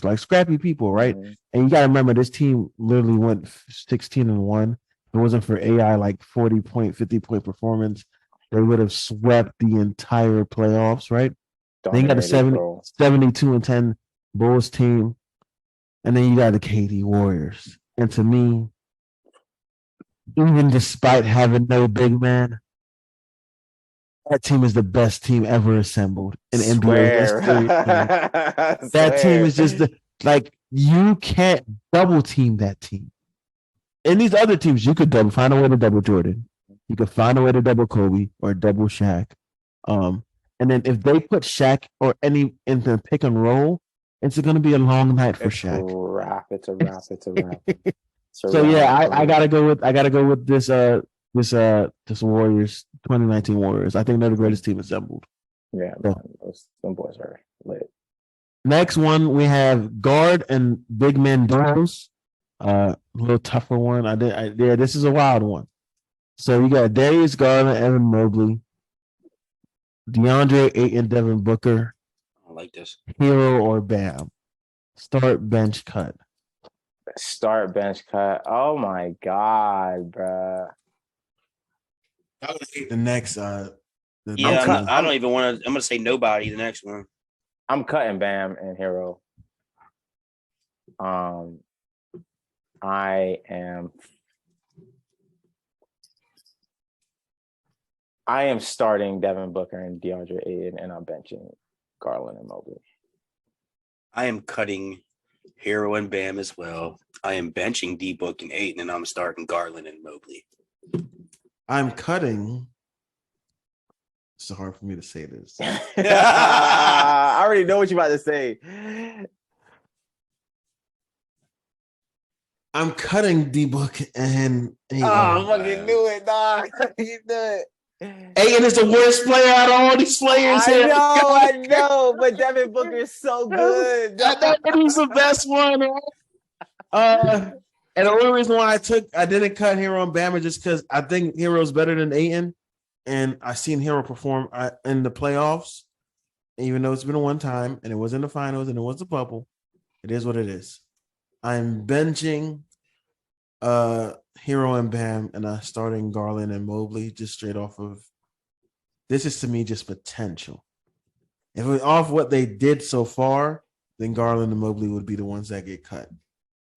people, right? Mm-hmm. And you got to remember, this team literally went 16-1. If it wasn't for AI, like 40-point, 50-point performance, they would have swept the entire playoffs, right? Then you got the 72-10 Bulls team. And then you got the KD Warriors. And to me, even despite having no big man, that team is the best team ever assembled in NBA history. That team is just you can't double team that team. In these other teams, you could find a way to double Jordan. You could find a way to double Kobe or double Shaq. And then if they put Shaq or any in the pick and roll, it's going to be a long night for Shaq. It's a wrap. So yeah, I gotta go with this Warriors 2019 Warriors. I think they're the greatest team assembled. Yeah, man, them boys are lit. Next one we have guard and big man duos. A little tougher one. This is a wild one. So you got Darius Garland, Evan Mobley, DeAndre Ayton, Devin Booker. I like this. Hero or Bam. Start, bench, cut. Oh my God, bro. I would take the next. I don't even want to. I'm going to say nobody. The next one. I'm cutting Bam and Hero. I am starting Devin Booker and DeAndre Ayton, and I'm benching Garland and Mobley. I am cutting Hero and Bam as well. I am benching D-Book and Ayton, and I'm starting Garland and Mobley. I'm cutting. It's so hard for me to say this. I already know what you're about to say. I'm cutting D-Book and Ayton. I fucking knew it, dog. You knew it. Ayton is the worst player out of all these players here. I know, but Devin Booker is so good. I thought he's the best one. And the only reason why I didn't cut Hero and Bam is just because I think Hero's better than Ayton, and I seen Hero perform in the playoffs. Even though it's been a one time and it was in the finals and it was a bubble, it is what it is. I'm benching Hero and Bam, and I'm starting Garland and Mobley just straight off of. This is to me just potential. If we're off what they did so far, then Garland and Mobley would be the ones that get cut.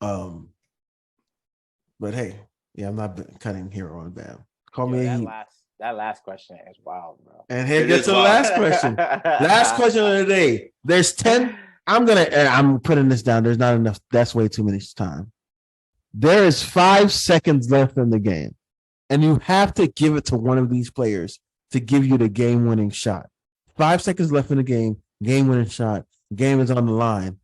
But hey, yeah, I'm not cutting Hero and Bam. Call me that last question is wild, bro. And here gets the last question. Last question of the day. There's 10. I'm putting this down. There's not enough. That's way too many time. There is 5 seconds left in the game, and you have to give it to one of these players to give you the game-winning shot. 5 seconds left in the game-winning shot. Game is on the line.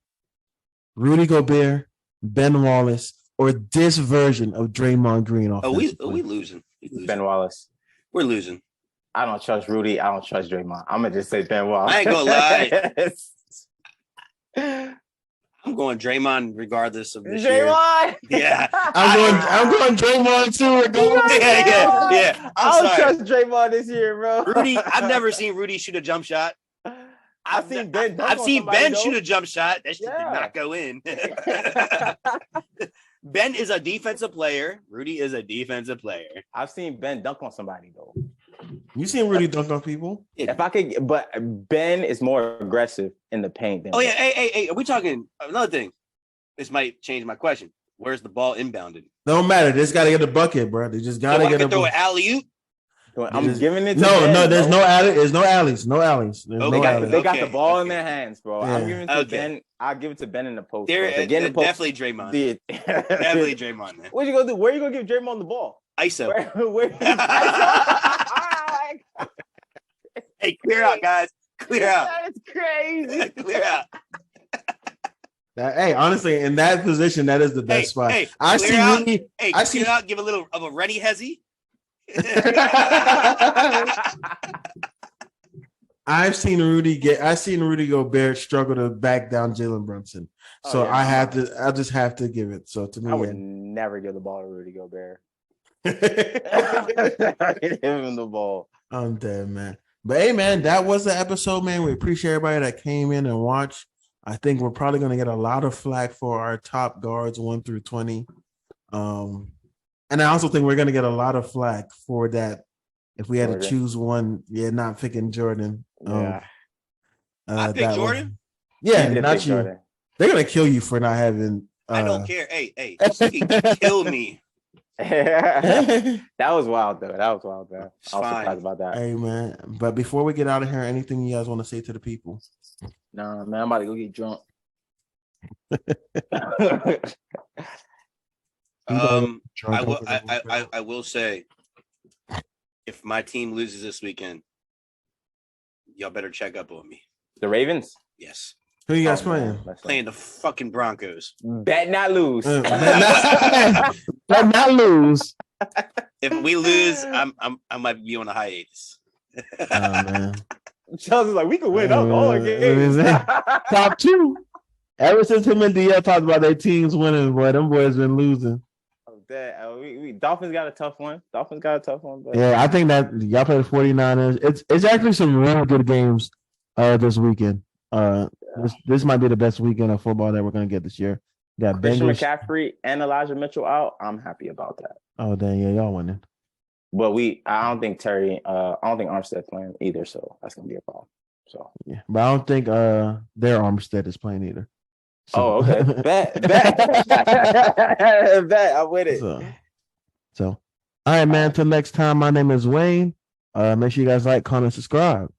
Rudy Gobert, Ben Wallace, or this version of Draymond Green. Are we losing? Ben Wallace. We're losing. I don't trust Rudy. I don't trust Draymond. I'm gonna just say Ben Wallace. I ain't gonna lie. I'm going Draymond regardless of this year. Draymond? Yeah. I'm going Draymond too. Regardless. Yeah. I don't trust Draymond this year, bro. Rudy, I've never seen Rudy shoot a jump shot. I've seen Ben shoot a jump shot. That shit did not go in. Ben is a defensive player. Rudy is a defensive player. I've seen Ben dunk on somebody though. You seen Rudy dunk on people? If I could, but Ben is more aggressive in the paint than. Oh yeah, hey, are we talking another thing? This might change my question. Where's the ball inbounded? Don't matter. They just got to get a bucket, bro. They just got to get a bucket. Throw an alley-oop? I'm giving it to Ben, there's bro. no alley. There's no alleys. No alleys. They got the ball in their hands, bro. Yeah. I'm giving it to Ben. I'll give it to Ben in the post. Definitely Draymond. Definitely Draymond. Man. What you gonna do? Where you gonna give Draymond the ball? ISO. Where Hey, clear out, guys. Clear out. That's crazy. Clear out. Hey, honestly, in that position, that is the best spot. Hey, I see Rudy. Clear out. Give a little of a ready hezzy. I've seen Rudy Gobert struggle to back down Jalen Brunson. So I just have to give it. So to me, I would never give the ball to Rudy Gobert. Give him the ball. I'm dead, man. But hey, man, that was the episode, man. We appreciate everybody that came in and watched. I think we're probably going to get a lot of flack for our top guards 1 through 20. And I also think we're going to get a lot of flack for that. If we had to choose one, not picking Jordan. I picked Jordan? Yeah, not you. Jordan. They're going to kill you for not having. I don't care. Hey, you can kill me. That was wild, though. I was surprised about that. Hey, man. But before we get out of here, anything you guys want to say to the people? Nah, man, I'm about to go get drunk. I will say, if my team loses this weekend, y'all better check up on me. The Ravens? Yes. Who you guys playing? Playing the fucking Broncos. Bet not lose. Bet not lose. If we lose, I might be on a hiatus. Oh man. Chelsea's like, we can win up all our games. Top 2. Ever since him and DL talked about their teams winning, boy, them boys been losing. Dolphins got a tough one. But... Yeah, I think that y'all play the 49ers. It's actually some really good games this weekend. This might be the best weekend of football that we're going to get this year. Got Christian Bengals. McCaffrey and Elijah Mitchell out. I'm happy about that. Oh, dang, yeah, y'all winning. But I don't think Armstead playing either, so that's going to be a problem. So yeah, but I don't think their Armstead is playing either. So. Oh, okay. Bet. I'm with it. So all right, man. Till next time. My name is Wayne. Make sure you guys like, comment, subscribe.